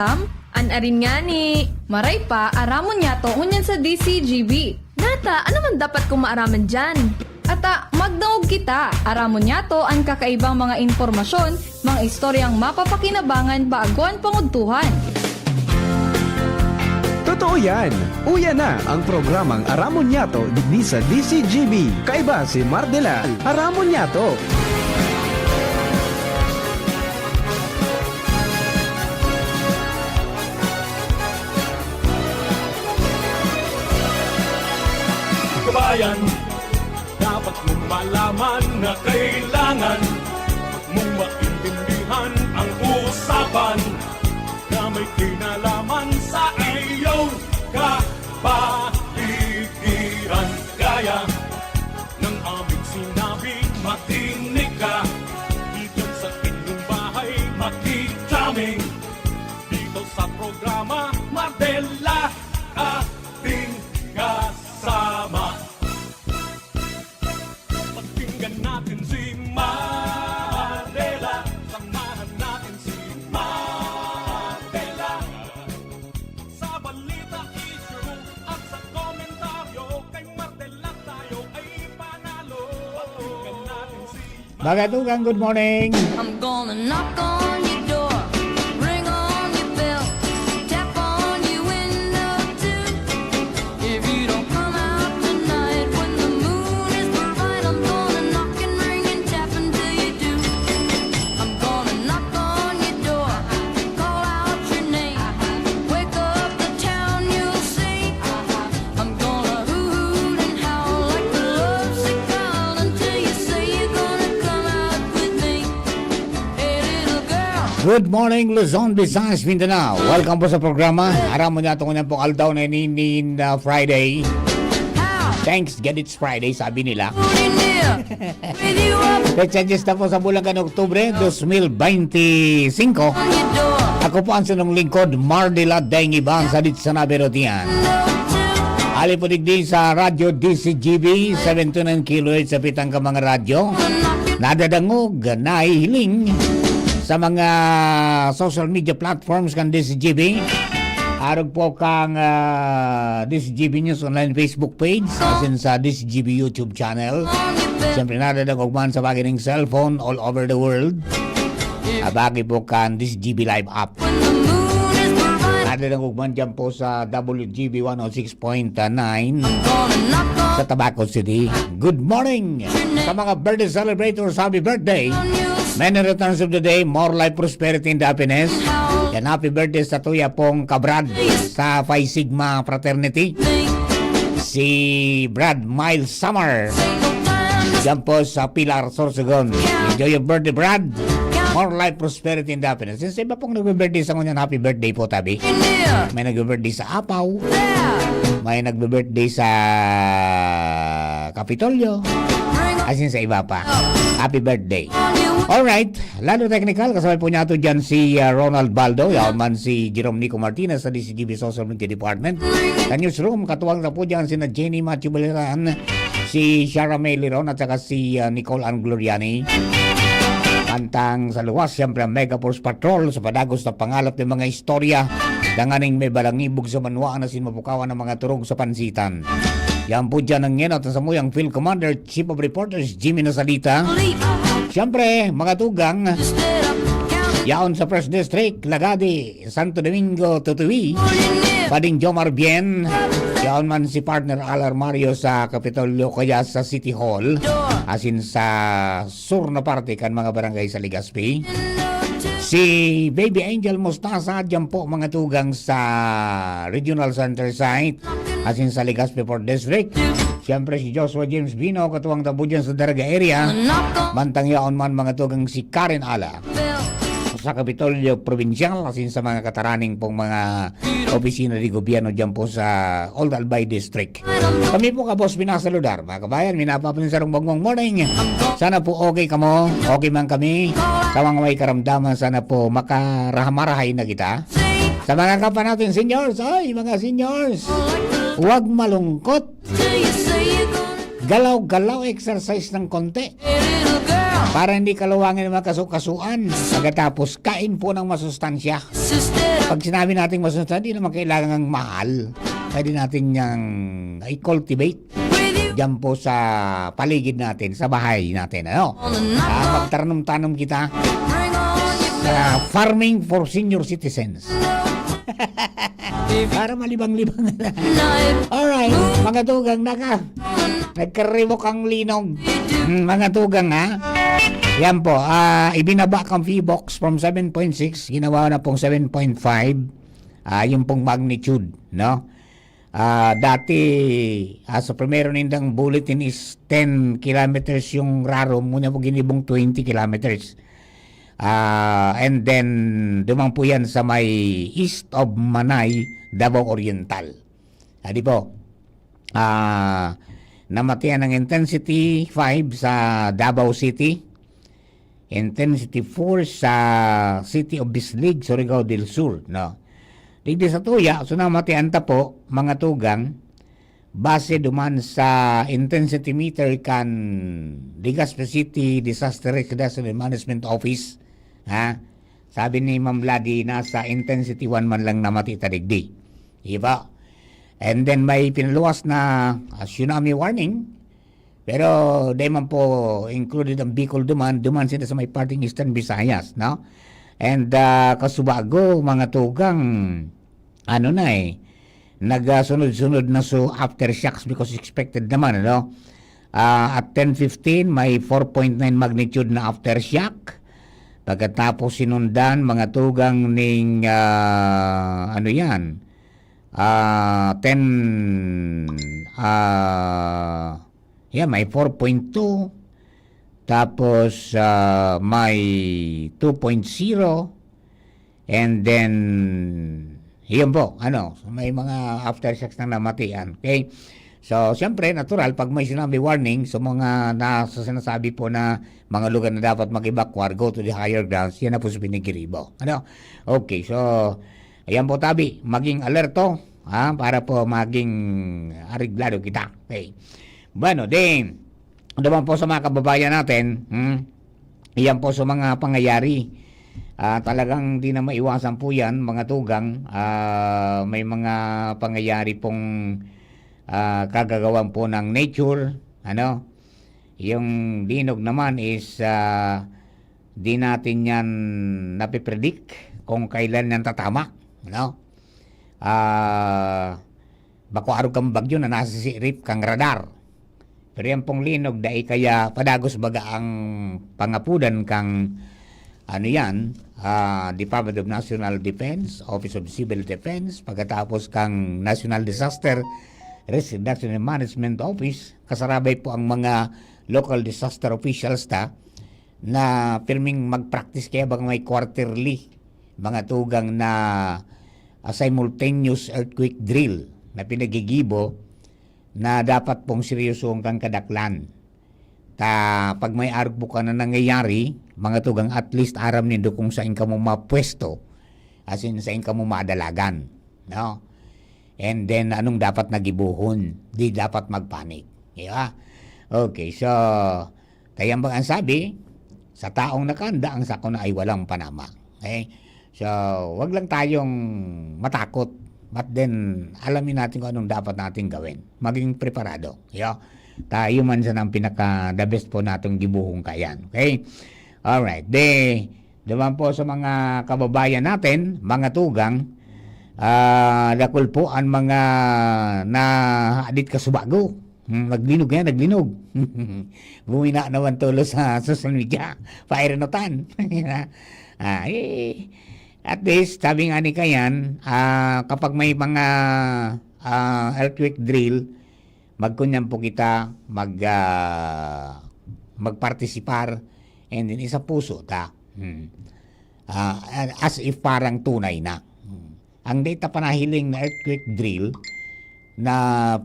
An arin nga ni. Maray pa, aramon niya to unyan sa DCGB. Nata, ano man dapat kong maaraman dyan? Ata, magdaog kita. Aramon niya to ang kakaibang mga informasyon, mga istoryang mapapakinabangan baaguan panguntuhan. Totoo yan! Uya na ang programang Aramon Yato digdi sa DCGB. Kaiba si Mardela, Aramon Yato. Kabayan, dapat mong malaman na kailangan mong maintindihan ang usapan na may kinalaman sa iyong kapaligiran. Gaya ng aming sinabi, makinig ka. Dito sa inyong bahay, makikaming. Dito sa programa, Mardela, ating kasama. Pakinggan natin si Mardela. Samahan natin si Mardela. Sa balita, issue at sa komentaryo, kay Mardela tayo ay panalo. Pakinggan natin si Magatugang, good morning. I'm gonna knock on your door, ring on your bell, tap on your window too. If you don't come out tonight when the moon is bright, I'm gonna knock and ring and tap until you do. I'm gonna knock on your door, call out your name, wake up the town, you'll see. I'm gonna hoot and howl like the lovesick child until you say you're gonna come out with me. Hey little girl. Good morning, Luzon, Visayas, Mindanao. Welcome po sa programa. Aramon niya itong po aldaw na in Friday. Thanks, get it's Friday, sabi nila. Petsanyes na po sa Bulacan, Oktubre, 2025. Ako po ang sunong lingkod, Mardela Daingiban, sa Ditsa Berotian. Ali po digdi sa Radyo DCGB, 729 kHz sa pitang ka mga radyo. Nadadangog, nahihiling sa mga social media platforms kan DCGB. Arog po kang DCGB News online Facebook page, as in sa DCGB YouTube channel. Siyempre nadadangog man sa bagay ng cellphone all over the world. Abagi po kang DCGB Live app. Nadadangog man dyan po sa WGB 106.9 sa Tabaco City. Good morning sa mga birthday celebrators. Happy birthday! Many returns of the day, more life, prosperity, and happiness. Yan, happy birthday sa tuya pong kabrad sa Phi Sigma Fraternity. Si Brad Miles Summer. Yan po sa Pilar, Sorsogon. Enjoy your birthday, Brad. More life, prosperity, and happiness. Sa iba pong nagbe-birthday sa ngunyan, happy birthday po, tabi. May nagbe-birthday sa Apaw. May nagbe-birthday sa Kapitolyo. As in sa iba pa. Happy birthday. Alright, Lalo Technical, kasabay po niya ito dyan si Ronald Baldo, yaon man si Jerome Nico Martinez sa DCGB Social Media Department. Sa newsroom, katuwang na po dyan si Jenny Matthew Baliran, si Shara May Liron at saka si Nicole Ann Gloriani. Pantang sa luwas, siyempre ang Mega Force Patrol sa padagos na pangalap ng mga istorya. Danganing may balangibog sa manuaan na sinmapukawan ng mga turog sa pansitan. Yan po dyan ang ngenot sa muyang Field Commander, Chief of Reporters, Jimmy Nasalita. Siyempre, mga tugang, yaon sa First District, Lagadi, Santo Domingo, Tutuwi, Pading Jomar Bien, yaon man si partner Alar Mario sa Kapitolyo kaya sa City Hall, asin sa sur na parte kan mga barangay sa Legazpi. Si Baby Angel Mostasa, dyan po mga tugang sa Regional Center Site, asin sa Legazpi 4th District. Siyempre si Joshua James Bino, katuwang tabo dyan sa Daraga area. Bantang yaon man mga tugang si Karen Ala sa Kapitolyo Provincial, asin sa mga kataraning pong mga opisina di gobyerno dyan po sa Old Albay District. Kami po kabos binasaludar, mga kabayan, minapapanin sa bangwang morning. Sana po okay ka mo, okay man kami. Sa mga may karamdaman, sana po makarahmarahay na kita. Sa mga kapa natin, seniors, ay mga seniors, huwag malungkot. Galaw-galaw exercise ng konti. Para hindi kalawangin ng mga kasukasuan. Pagkatapos, kain po ng masustansya. Instead Pag sinabi natin masustansya, hindi naman kailangan ng mahal. Pwede natin niyang i-cultivate with you diyan po sa paligid natin, sa bahay natin. Ano? on the night. Magtanom-tanom kita Bring on your sa farming for senior citizens. If Para malibang-libang na. night Alright, mga tugang nagkaribok ang linog. Mga tugang ha. Yan po, ibinaba ang fee box from 7.6, ginawa na pong 7.5. Yung pong magnitude, no? Dati, sa primero nindang bulletin is 10 kilometers yung raro, muna po ginibong 20 kilometers. And then, dumang po yan sa may east of Manay, Davao Oriental. Di po, namatian ng intensity 5 sa Davao City, intensity 4 sa City of Bislig, Surigao del Sur, no? Digdi sa tuya, so namatian ta po, mga tugang, base duman sa intensity meter kan Legazpi City Disaster Risk Reduction and Management Office, ha? Sabi ni Ma'am Vladi, nasa intensity 1 man lang namati ta digdi. Diba? And then may pinaluwas na tsunami warning, pero di man po included ang Bicol duman sila sa may parting Eastern Visayas, no? And Kasubago, mga tugang, nagsunod-sunod na so aftershocks because expected naman, ano? At 10:15 may 4.9 magnitude na aftershock. Pagkatapos sinundan, mga tugang ning may 4.2. Tapos may 2.0, and then yun po, may mga aftershocks na namatian. Okay? So, siyempre, natural, pag may tsunami warning, so mga nasa sinasabi po na mga lugar na dapat mag-evacuate, go to the higher grounds, yan na po sa Pinigiribo. Okay, so, ayan po tabi, maging alerto, para po maging ariglado kita. Okay. Bueno, then, naman po sa mga kababayan natin, iyan po sa mga pangyayari. Talagang di na maiwasan po yan, mga tugang. May mga pangyayari pong kagagawan po ng nature. Yung dinog naman is di natin yan napipredict kung kailan yan tatama. Bako araw kang bagyo na nasa sirip kang radar. Pero yan pong linog dahil kaya padagos baga ang pangapudan kang Department of National Defense, Office of Civil Defense, pagkatapos kang National Disaster Risk Reduction and Management Office, kasarabay po ang mga local disaster officials na pirming mag-practice kaya bang may quarterly mga tugang na simultaneous earthquake drill na pinagigibo na dapat pong seryosong kang kadaklan. Pag may arugbo na nangyayari, mga tugang at least aram nindo kung saan ka mo mapwesto, as in saan ka mo madalagan. No? And then, anong dapat nagibuhon? Di dapat magpanik. Diba? Okay, so, kaya ba ang sabi, sa taong nakanda, ang sako na ay walang panama. Okay? So, wag lang tayong matakot. But then, alamin natin kung anong dapat natin gawin. Maging preparado. Tayo man sa nang pinaka-the best po natong gibuhong kayan. Okay? Alright. Naman po sa mga kababayan natin, mga tugang, lakul po ang mga na-adit Kasubago. Naglinog yan, naglinog. Bumina naman tulo sa social media. Pairenotan. At least, sabi nga ni Kayan, kapag may mga earthquake drill, magkunyan po kita, magpartisipar, and then isa puso as if parang tunay na. Ang data panahiling na earthquake drill na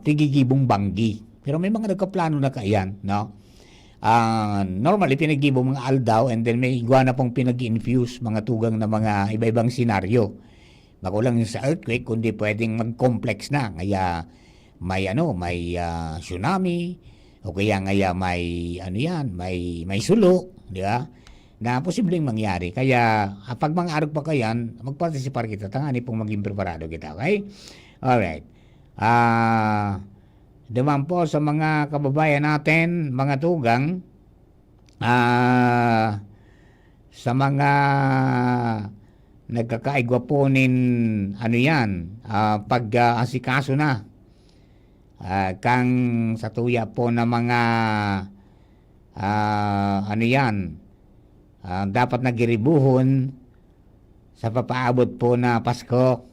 pigigibong banggi. Pero may mga nagkaplano na kayan, no? Normally, pinagibo mga aldaw and then may iguana pong pinag-infuse mga tugang na mga iba-ibang senaryo. Magulang sa earthquake, kundi pwedeng mag-complex na. Kaya may tsunami, o kaya ngaya may ano yan, may sulo, di ba? Na posibleng mangyari. Kaya pag mga arog pa kayan, magparticipar kita, tangani pong maging preparado kita, okay? Alright. Naman po sa mga kababayan natin, mga tugang, sa mga nagkakaigwa po ano yan, pag asikaso na, kang sa tuya po na mga ano yan, dapat nagiribuhon sa papaabot po na Pasko.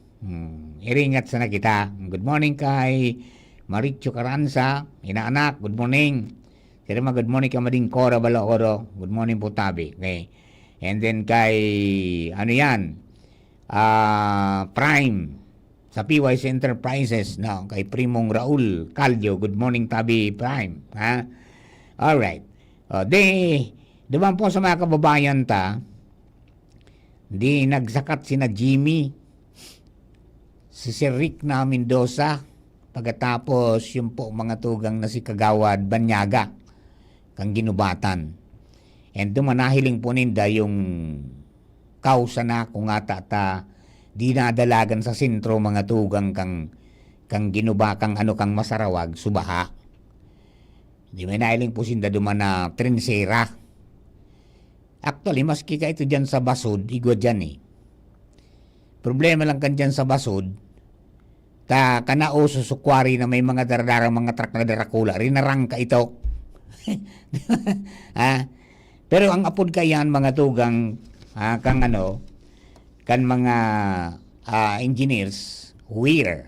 Iringat sana kita. Good morning kay Maricho Caranza, inaanak, good morning. Sira good morning ka mading Cora Balaoro. Good morning po tabi. Okay. And then kay ano yan? Prime sa PYC Enterprises, no, kay Primong Raul Caldio. Good morning tabi Prime, ha? All right. Diba po sa mga kababayan di nagsakat sina Jimmy, si Sir Rick na Mendoza, pagkatapos yung po mga tugang na si Kagawad Banyaga, kang ginubatan. And dumanahiling po ninda yung kausa na kung ata dinadalagan sa sentro mga tugang kang ginubakang kang masarawag, subaha. Di may nahiling po sinda duman na trinsera. Actually, maski ka ito dyan sa basod, igwa dyan eh. Problema lang kan dyan sa basod, kanao susukwari na may mga daradarang mga truck na darakula, rinarang ka ito. Pero ang apod kayan mga tugang, kan mga engineers, WEIR,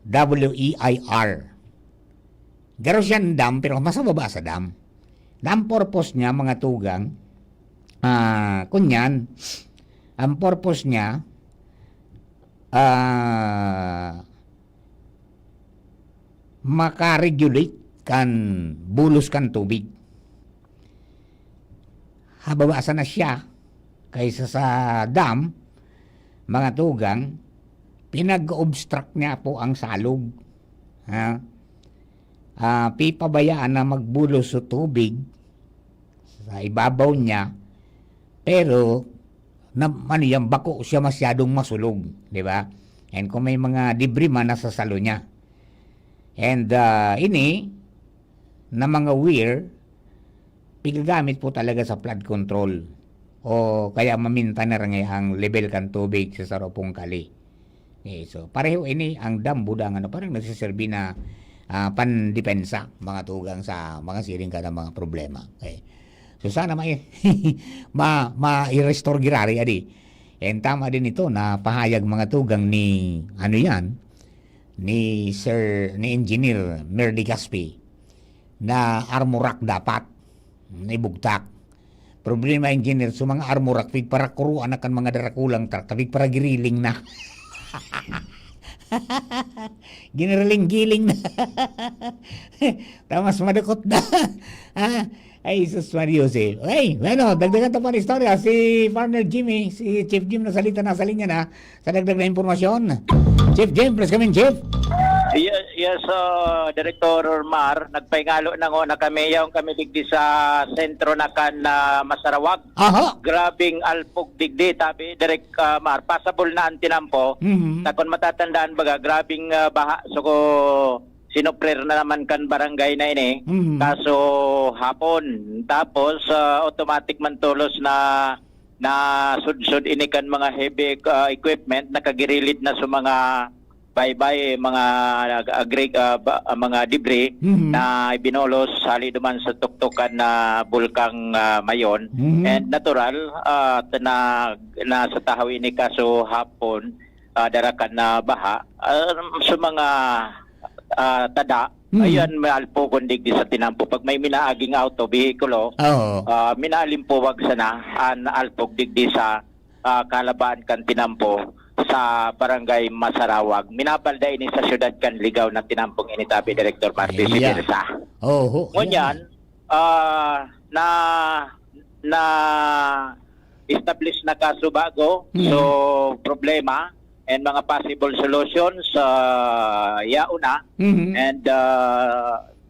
WEIR. Garo siyang dam, pero masababa sa dam. Dam purpose niya mga tugang, kunyan, ang purpose niya, makaregulate kan bulos kan tubig. Hababasa na siya kaysa sa dam, mga tugang, pinag-obstruct niya po ang salog. Pipabayaan na magbulos sa tubig sa ibabaw niya, pero yung bako siya masyadong masulog, di ba? And kung may mga debris man nasa salo niya. And ini na mga weir, pigagamit po talaga sa flood control o kaya maminta na rin ang level kan tubig sa saropong kali. Okay, so pareho ini ang dam budang parang nagsiserbi na pandepensa mga tugang sa mga siring kada mga problema. Okay. So sana ma-restore girari adi. And tama din ito na pahayag mga tugang ni ni Engineer Merdy Gaspi na armorak dapat ibugtak. Problema engineer so mga armorak pig para kuruan akan mga darakulang truck pig para giriling na. Giniriling-giling na. Tamas madukot na. Ay, Jesus Marios eh. Okay, bueno, dagdagan ito pa ng istorya. Si Partner Jimmy, si Chief Jim na salita na sa linya na sa dagdag na impormasyon. Chief Jim, please come in, Chief. Yes, Director Mar, nagpaingalo na nga na kami, yung kami digdi sa sentro na kan Masarawag. Aha. Grabing alpog digdi, tabi, Direct Mar, passable na ang tinampo. Na kung matatandaan baga, grabing baha, so ko sinuprer na naman kan barangay na ini. Kaso hapon, tapos automatic man tulos na sudsud ini kan mga heavy equipment, nakagirilit na sa mga bye-bye mga mga debris na ibinolos sali duman sa tuktukan na bulkang Mayon. And natural na sa tahaw ini kaso hapon darakan na baha sa mga tada. Ayan, may alpo kundig di sa tinampo. Pag may minaaging auto, vehikulo, minaalimpuwag sana an alpog digdi sa kalabaan kan tinampo sa barangay Masarawag. Minabalda ini sa syudad kan ligaw na tinampong initabi Director Martin Mendoza. Ngunyan, na establish na kaso bago, so problema and mga possible solutions yauna and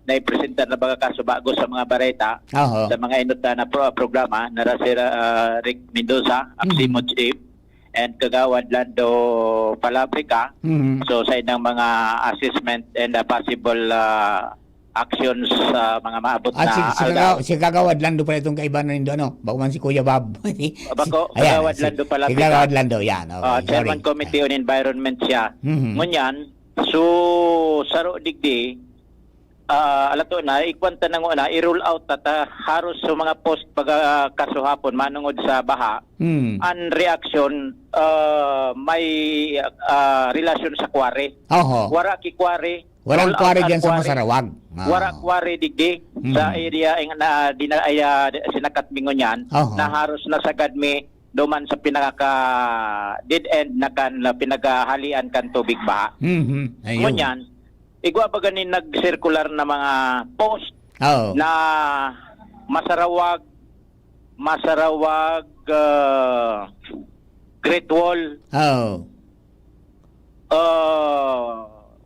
na ipresenta na mga kaso bago sa mga bareta Oho. sa mga inuta na programa na si Rick Mendoza, Aximo Chief, and Kagawad Lando Palabrica. So sa inang mga assessment and possible actions sa mga maabot na aldaw. Si Kagawad Lando pala itong kaibanan nindo, ano? Bako man si Kuya Bob. Bako, Ayan, Kagawad Lando Palabrica. Si Kagawad Lando, yan. Okay, Chairman sorry. Committee on Environment siya. Ngunyan, so saro digdi, alato na, ikwanta na nga na, i-rule out at haros sa mga post pagkasuhapon manungod sa baha, ang reaction may relasyon sa kware. Oho. Wara ki kware. Walang rule out kware ang dyan sa kware. Masarawag. Wara kware digdi sa area na sinakat mingon yan, Oho. na haros na sagad mi duman sa pinaka dead end na kan pinagahalian kan tubig baha. Ayun. Ngunyan, igwa ba ganin nag-circular na mga post Oh. na Masarawag Great Wall, Oh.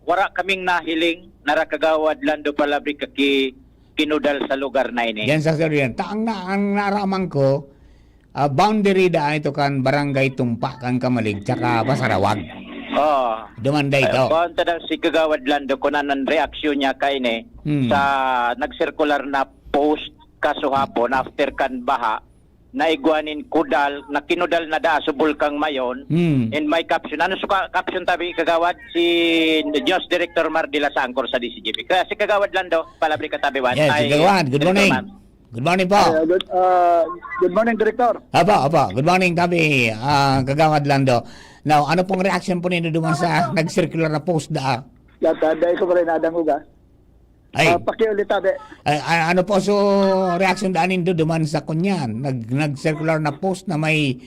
wara kaming nahiling narakagawad Lando Palabrica kinudal sa lugar na ini. Yan sa yan. Ang naraman ko, boundary da ito kan barangay Tumpa kan Kamalig tsaka Masarawag. Dumanda ito. Konta daw si Kagawad Lando kunanan reaksyon niya kay ni sa nag-circular na post kasuhapon after kan baha na igwanin kudal na kinudal na da sa Bulkang Mayon. In my caption, ano sa caption tabi Kagawad? Si News Director Mar de la Sangkor sa DCGP. Kaya si Kagawad Lando, Palabrica Tabiwan. Yes, si Kagawad. Good morning. Good morning po. Good morning, Director. Apa. Good morning tabi, Kagawad Lando. Now, ano pong reaction po ninyo duman sa nag-circular na post da? Yata, dahil ko pa rin nadanguga. Ay, Pakiulit, tabi. ano po so reaction daan nindo duman sa kunyan? Nag-circular na post na may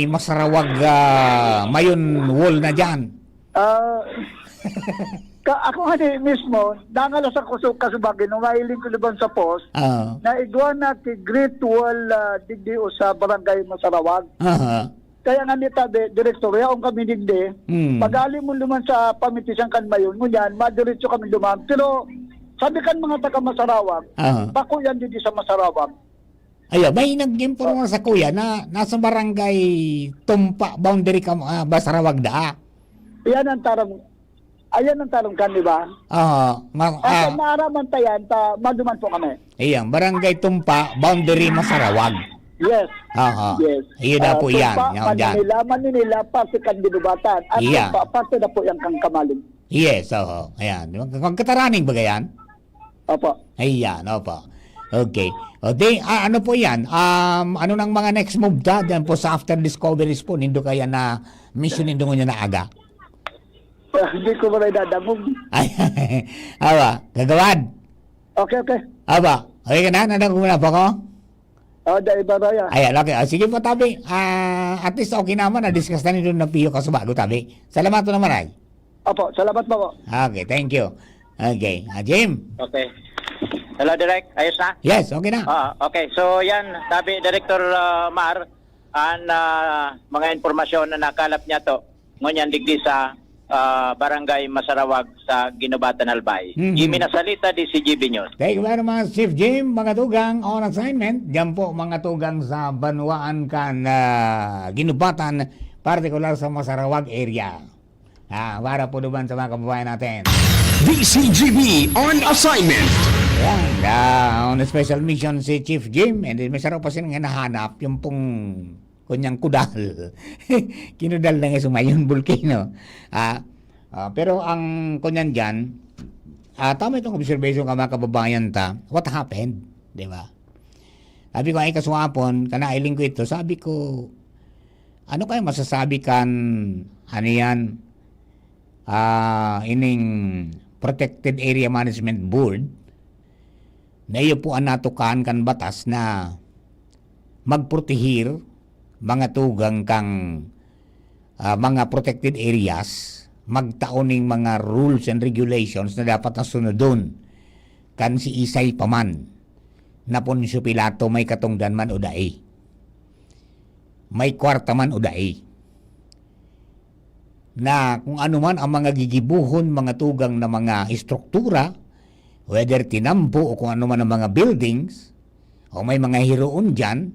Masarawag mayon wall na diyan. Ako nga mismo, dangalas ako kasubagin, nung mailing ko liban sa post, na igwa na ki Great Wall digdi o sa barangay Masarawag. Kaya nga ni tabi, Director, yaong kami digdi, pag-ali mo luman sa pamitisan kan mayon, ngunyan, madiretso kami luman. Pero, sabi kan mga taga Masarawag, bako yan digdi sa Masarawag. Ayo, may nag-informa sa kuya na nasa barangay Tumpa boundary ka Masarawag da. Ayan ang tarong kan, di ba? At maaraman tayan, maduman po kami. Iyang barangay Tumpa boundary Masarawag. Yes. Yes. Iyo na po yan. Tumpa, Manila, parte kan Binubatan. At Yeah. Tumpa, parte na po yung kang Kamalig. Yes, ayan. Magkataraning ba yan? Opo. Ayan, opo. Okay. O di, ano po yan? Ano nang mga next move dyan po sa after discoveries po? Nindo kaya na mission nindo niya na aga? Hindi ko ba dadamog. Ay, aba, Kagawad. Okay. Aba, okay ka na? Nadang muna po ko? Dahil ba raya? Ayan, okay. Sige po, tabi. At least okay naman. Na-discuss na nito na piyo kaso bago, tabi. Salamat po naman, ay. Opo, salamat po. Okay, thank you. Okay. Jim? Okay. Hello, Direk. Ayos na? Yes, okay na. Okay, so yan, sabi Director Mar, ang mga informasyon na nakalap niya to, ngunyan digdi sa Barangay Masarawag sa Ginubatan, Albay. Jimmy Nasalita, DCGB News. Thank you very much, Chief Jim. Mga tugang on assignment. Diyan po mga tugang sa Banwaan kan Ginubatan, particular sa Masarawag area. Para po naman sa mga kababayan natin. DCGB on assignment. Yan, on a special mission si Chief Jim, and then may sarap pa silang hinahanap yung pong kunyang kudal. Kinudal na nga sumayon volcano. Pero ang kunyan dyan, tama itong observation ka mga kababayan what happened? Diba? Sabi ko ay kasuhapon, kanailing ko ito, sabi ko, ano kaya masasabi kan, ano yan, ining Protected Area Management Board, na iyo po ang natukan kan batas na magprotehir mga tugang kang mga protected areas, magtaoning mga rules and regulations na dapat na sunodon kan si Isay paman na Poncio Pilato may katungdan man o dae, may kwarta man o dae, na kung ano man ang mga gigibuhon mga tugang na mga istruktura whether tinampo o kung ano man ang mga buildings, o may mga hiroon dyan,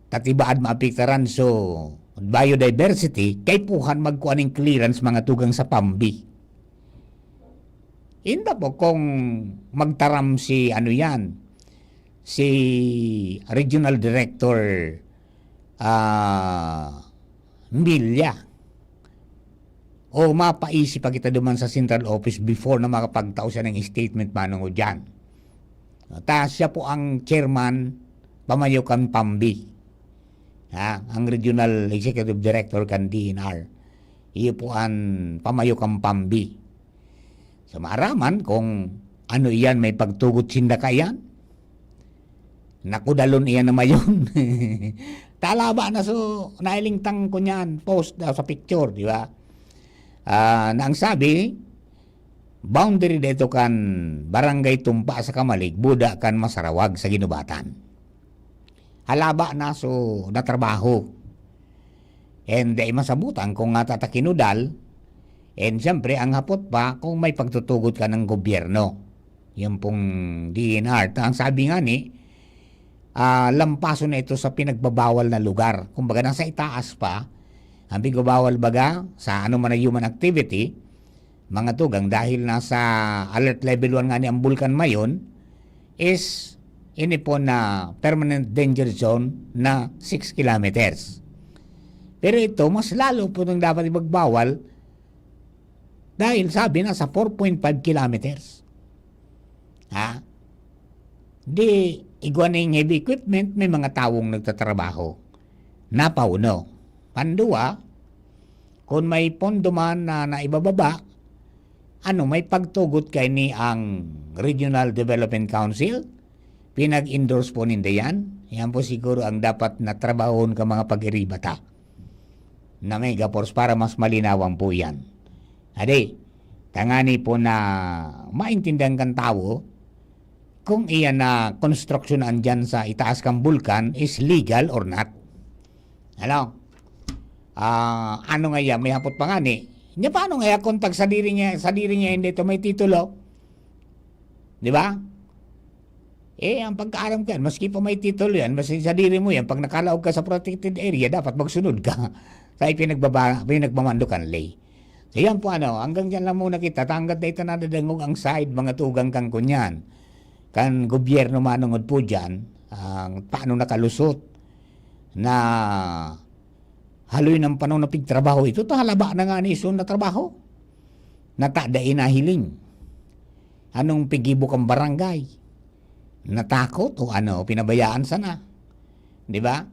tatibaad maapiktaran so biodiversity, kay puhan magkuaning clearance mga tugang sa Pambi. Inda po kung magtaram si si Regional Director Milya, o mapaisip pa kita duman sa Central Office before na makapagtao siya ng statement manong o dyan. Siya po ang chairman Pamayokan Pambi. Ang Regional Executive Director kan DNR. Iyo po ang Pamayokan Pambi. So maaraman kung ano iyan, may pagtugot sinda kayan. Nakudalon iyan na mayon. Talaba na so nailingtang ko niyan, post daw sa picture, di ba? Na ang sabi, boundary dito kan barangay Tumpa sa Kamalig, buda kan Masarawag sa Ginubatan. Halaba na so natrabaho. And di masabutan kung nga tatakinudal, and siyempre ang hapot pa kung may pagtutugot ka ng gobyerno. Yan pong DNR. Ang sabi nga ni, lampaso na ito sa pinagbabawal na lugar. Kumbaga nasa itaas pa, ang pinagbabawal baga sa ano man na human activity, mga tugang dahil nasa alert level 1 nga ni ang Bulkan Mayon, is ini po na permanent danger zone na 6 kilometers. Pero ito, mas lalo po nang dapat ibagbawal dahil sabi na sa 4.5 kilometers. Di, iguaning heavy equipment, may mga tawong nagtatrabaho. Napauno. Pandua, kung may pondo man na naibababa, may pagtugot kay ni ang Regional Development Council, pinag-endorse po ninda yan. Yan po siguro ang dapat na trabahon ka mga pag-iribata na Megaforce para mas malinawan po yan. Ade, tangani po na maintindihan kan tao kung iyan na construction andyan sa itaas kang bulkan is legal or not. Ano? Ano nga yan? May hapot pa nga ni. Niya paano nga kontak sa diri niya hindi ito may titulo? Di ba? Ang pagkaalam ka, maski pa may titulo yan, maski sa diri mo yan, pag nakalaog ka sa protected area, dapat magsunod ka sa pinagmamandukan lay. So yan po hanggang dyan lang muna kita, tanggat na ito nadadangog ang side, mga tugang kang kunyan. Kan gobyerno manungod po dyan, paano nakalusot na haloy ng panahon na pigtrabaho ito, halaba na nga ni iso na trabaho. Natadain na hiling. Anong pigibok ang barangay? Natakot o pinabayaan sana. Di ba?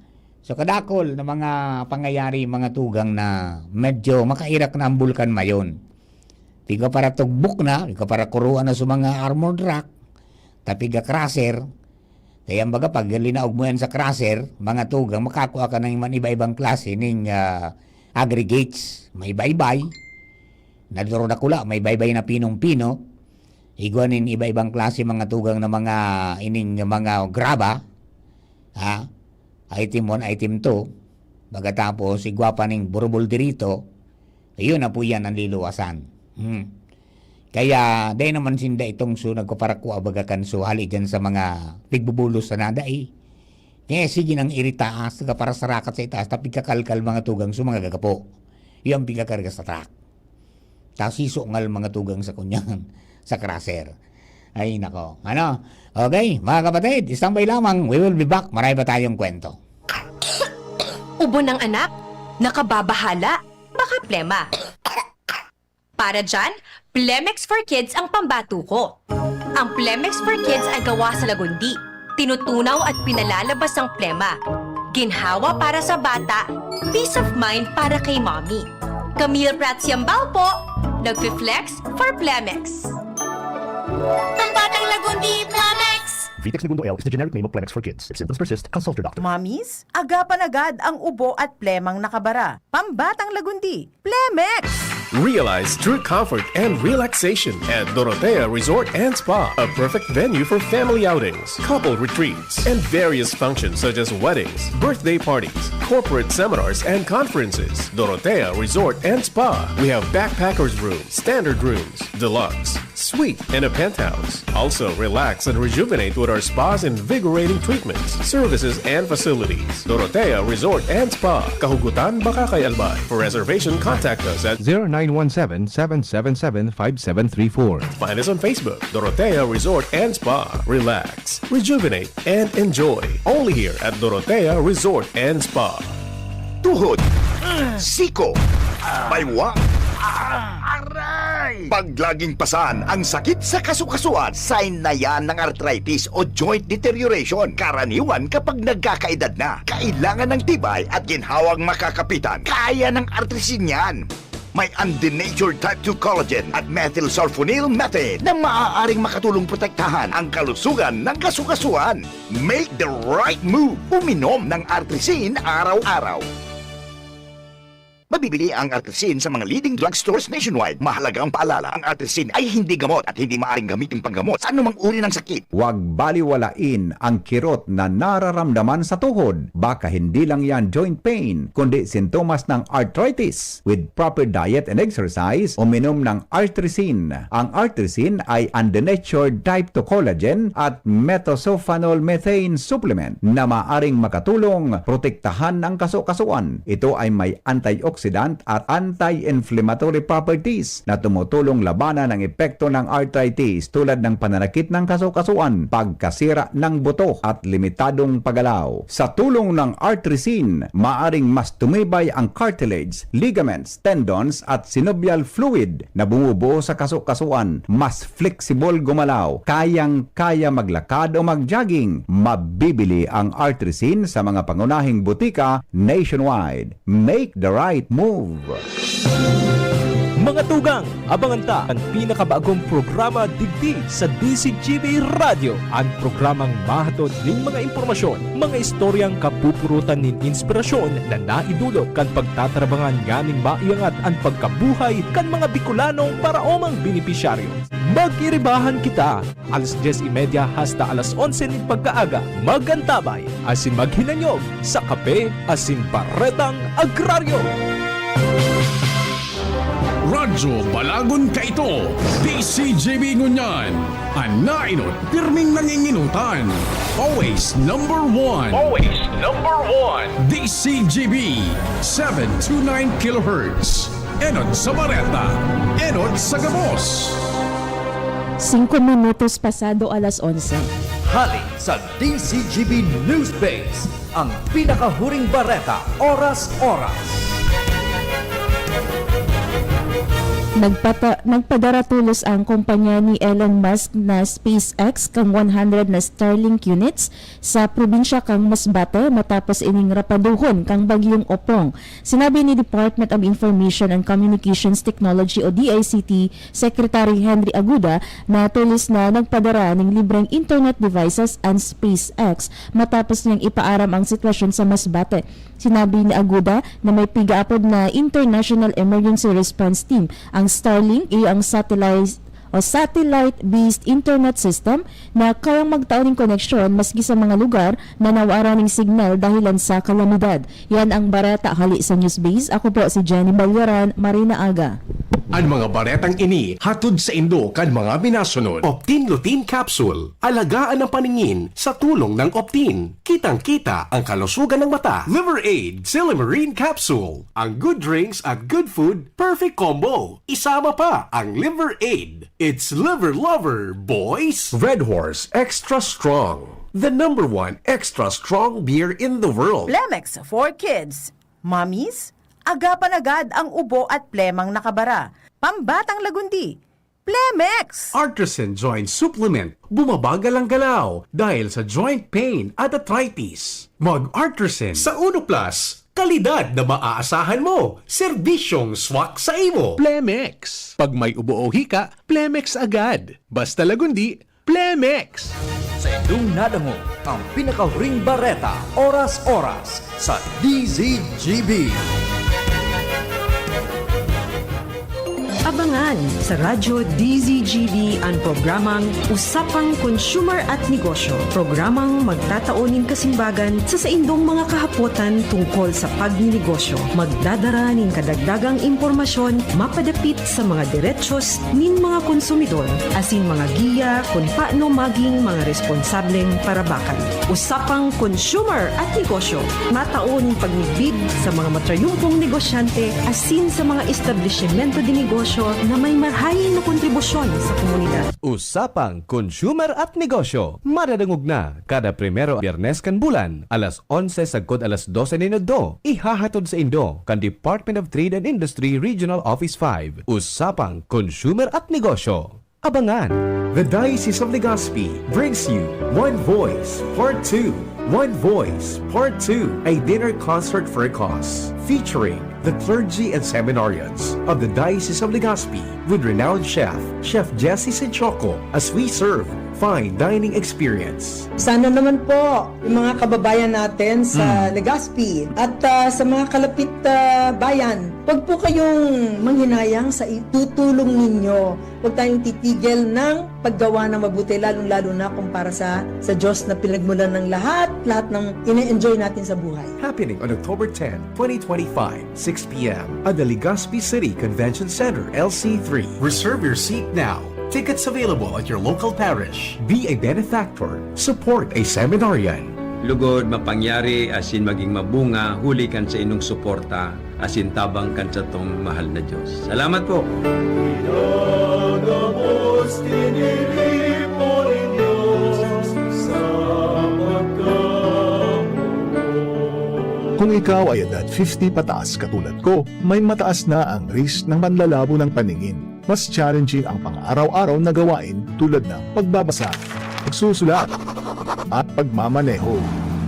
So kadakol na mga pangyayari, mga tugang na medyo makairak na ang Bulkan Mayon. Di ka para tugbok na, di ka para kuruan na sa mga armored truck, tapi ka crusher. Kaya baga pag linaog mo yan sa crusher, mga tugang, makakuha ka ng iba-ibang klase ng aggregates. May baybay. Naduro na kula, may baybay na pinong-pino. Iguanin iba-ibang klase mga tugang na mga mga graba. Item 1, item 2. Bagatapos, igwapa ng burubol dirito. Ayun na po yan ang liluwasan. Kaya, dahil naman sinda itong nagkaparakwa bagakan hali dyan sa mga pigbubulos sa nadai. Kaya sige nang iritaas, para sarakat sa itaas, tapi kakalkal mga tugang mga gagapo. Yung pigkakarga sa truck. Tapos isungal mga tugang sa kunyan, sa crusher. Ay nako. Okay, mga kapatid, isang bay lamang. We will be back. Marami pa tayong kwento. Ubo ng anak? Nakababahala? Baka plema. Para dyan, Plemex for Kids ang pambato ko. Ang Plemex for Kids ay gawa sa lagundi. Tinutunaw at pinalalabas ang plema. Ginhawa para sa bata, peace of mind para kay mommy. Camille Prats Yambao po, nagfi-flex for Plemex. Pambatang lagundi, Plemex! Vitex Segundo L is the generic name of Plemex for kids. If symptoms persist, consult your doctor. Mommies, agapan agad ang ubo at plemang nakabara. Pambatang lagundi, Plemex! Realize true comfort and relaxation at Dorotea Resort and Spa, a perfect venue for family outings, couple retreats, and various functions such as weddings, birthday parties, corporate seminars, and conferences. Dorotea Resort and Spa. We have backpackers rooms, standard rooms, deluxe, suite, and a penthouse. Also, relax and rejuvenate with our spa's invigorating treatments, services, and facilities. Dorotea Resort and Spa, Kahugutan, Bakakay, Albay. For reservation, contact us at 0917-777-5734. Find us on Facebook, Dorotea Resort and Spa. Relax, rejuvenate, and enjoy. Only here at Dorotea Resort and Spa. Tuhod, siko, baywa, aray! Pag laging pasan ang sakit sa kasukasuan, sign na yan ng arthritis o joint deterioration. Karaniwan kapag nagkakaedad na. Kailangan ng tibay at ginhawang makakapitan. Kaya ng artrisin yan. May undenatured type 2 collagen at methylsulfonyl methane na maaaring makatulong protektahan ang kalusugan ng kasukasuan. Make the right move. Uminom ng artrisin araw-araw. Mabibili ang artrisin sa mga leading drugstores nationwide. Mahalaga ang paalala, ang artrisin ay hindi gamot at hindi maaaring gamitin panggamot sa anumang uri ng sakit. Huwag baliwalain ang kirot na nararamdaman sa tuhod. Baka hindi lang yan joint pain, kundi sintomas ng arthritis. With proper diet and exercise, uminom ng artrisin. Ang artrisin ay undenatured type 2 collagen at methylsulfonyl methane supplement na maaring makatulong protektahan ang kasukasuan. Ito ay may antioxidant at anti-inflammatory properties na tumutulong labanan ang epekto ng arthritis tulad ng pananakit ng kasukasuan, pagkasira ng buto at limitadong paggalaw. Sa tulong ng artrisin, maaring mas tumibay ang cartilage, ligaments, tendons at synovial fluid na bumubuo sa kasukasuan, mas flexible gumalaw, kayang-kaya maglakad o mag-jogging. Mabibili ang artrisin sa mga pangunahing butika nationwide. Make the right move. Mga tugang, abangan ta ang pinakabagong programa digdi sa DCGB Radio. Ang programang mahatod ning mga impormasyon, mga istoryang kapupurutan nin inspirasyon na naidulot kan pagtatrabangan nganing maiangat ang pagkabuhay kan mga Bicolanong paraomang benepisyaryo. Magiribahan kita alas 10:30 hasta alas 11 ning pagkaaga. Magantabay asin maghinanyog sa kape asin baretang agraryo. Radyo Balagon Kaito, DCGB Ngunyan, ang nainot, pirming nanginginutan. Always number one. Always number one. DCGB, 729 kHz. Enod sa Bareta, Enod sa Gabos. 5 minutos pasado alas 11. Hali sa DCGB News Base, ang pinakahuring bareta, oras-oras. Nagpadaratulos ang kumpanya ni Elon Musk na SpaceX kang 100 na Starlink units sa probinsya kang Masbate matapos ining rapaduhon kang bagyong Opong. Sinabi ni Department of Information and Communications Technology o DICT Secretary Henry Aguda na tulis na nagpadara ng libreng internet devices ang SpaceX matapos niyang ipaaram ang sitwasyon sa Masbate. Sinabi ni Aguda na may pigaapod na International Emergency Response Team. Ang Starlink ay ang satellite-based internet system na kayang magtaon ng koneksyon maski sa mga lugar na nawara ng signal dahilan sa kalamidad. Yan ang bareta hali sa Newsbase. Ako po si Jenny Balyaran, Marina Aga. Ang mga baretang ini hatod sa Indo kan mga binasunod. Optin Lutein Capsule. Alagaan ang paningin sa tulong ng Optin. Kitang-kita ang kalusugan ng mata. Liver Aid Silimarine Capsule. Ang good drinks at good food, perfect combo. Isama pa ang Liver Aid. It's liver lover, boys. Red Horse Extra Strong. The #1 extra strong beer in the world. Plemex for kids. Mommies, agapan agad ang ubo at plemang nakabara. Pambatang lagundi. Plemex! Artisan Joint Supplement. Bumabagal ang galaw dahil sa joint pain at arthritis. Mag-Artisan sa Uno Plus. Kalidad na maaasahan mo. Serbisyong swak sa imo. Plemex. Pag may ubo o hika, Plemex agad. Basta lagundi, Plemex. Sa inyong nadango, ang pinakahuring bareta, oras-oras sa DZGB. Abangan sa Radyo DZGB ang programang Usapang Consumer at Negosyo. Programang magtataunin kasimbagan sa saindong mga kahapotan tungkol sa pagninegosyo. Magdadara ning kadagdagang impormasyon mapadapit sa mga diretsos nin mga konsumidor asin mga giya kung paano maging mga responsableng parabakan. Usapang Consumer at Negosyo. Mataon pagnigbid sa mga matrayumpong negosyante asin sa mga establishmento de negosyo na may marhayin na kontribusyon sa komunidad. Usapang Consumer at Negosyo. Madadangog na kada primero Biyernes kan bulan, alas 11 sagkod alas 12 minuto. Ihahatod sa Indo kan Department of Trade and Industry Regional Office 5. Usapang Consumer at Negosyo. Abangan! The Diocese of Legazpi brings you One Voice Part 2. One Voice Part 2, a dinner concert for a cause, featuring the clergy and seminarians of the Diocese of Legazpi with renowned Chef Jesse Senchoco, as we serve fine dining experience. Sana naman po yung mga kababayan natin sa Legazpi at sa mga kalapit bayan, wag po kayong manghinayang sa itutulong ninyo. Huwag tayong titigil ng paggawa ng mabuti, lalong-lalo na kumpara sa Diyos na pinagmulan ng lahat ng ine-enjoy natin sa buhay. Happening on October 10, 2025, 6 p.m. at the Legazpi City Convention Center, LC3. Reserve your seat now. Tickets available at your local parish. Be a benefactor. Support a seminarian. Lugod mapangyari asin maging mabunga, huli kan sa inong suporta asin tabang kan sa tong mahal na Diyos. Salamat po. Kung ikaw ay edad 50 pataas katulad ko, may mataas na ang risk ng manlalabo ng paningin. Mas challenging ang pang-araw-araw na gawain tulad ng pagbabasa, pagsusulat, at pagmamaneho.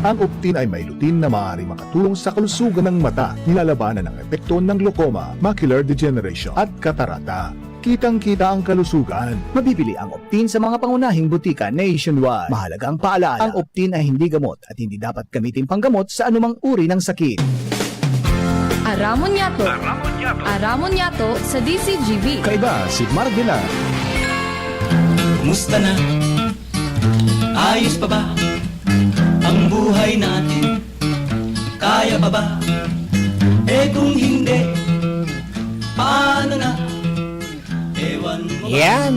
Ang Optin ay may lutin na maaari makatulong sa kalusugan ng mata, nilalabanan ng epekto ng glaucoma, macular degeneration at katarata. Kitang-kita ang kalusugan. Mabibili ang Optin sa mga pangunahing butika nationwide. Mahalaga ang paalala, ang Optin ay hindi gamot at hindi dapat gamitin panggamot sa anumang uri ng sakit. Aramon Yato. Aramon Yato sa DCGB. Kaiba si Mark Villar. Musta na? Ayos pa ba ang buhay natin? Kaya pa ba? Eh kung hindi, paano na? Ewan mo ba? Yan!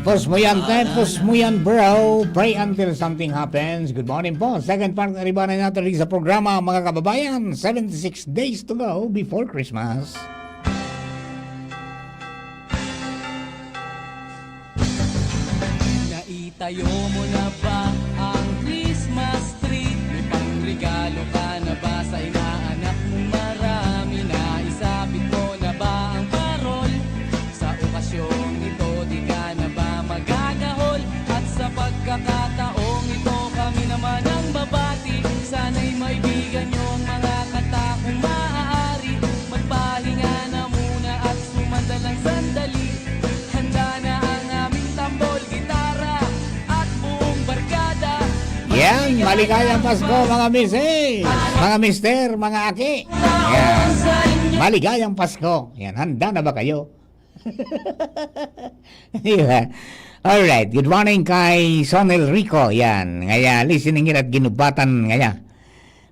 Push mo yan, push mo yan, bro. Pray until something happens. Good morning po. Second part na riba na natin sa programa, mga kababayan. 76 days to go before Christmas. Naitayo mo na ba ang Christmas tree? May pangregalo ka na ba sa inaanak mong marami? Naisapit mo na ba ang parol? Sa okasyong ito, di ka na ba magagahol? At sa pagkakataong ito, kami naman ang babati. Sana'y maibigan niyo ang mga kanta kung maaari. Magpahinga na muna at sumandalang sandali. Handa na ang aming tambol, gitara at buong barkada. Yan! Maligayang Pasko, mga misis! Mga mister, mga aki! Yan! Maligayang Pasko! Yan, handa na ba kayo? Diba? Alright, good morning kay Sonel Rico. Yan, ngaya listening at ginubatan ngaya.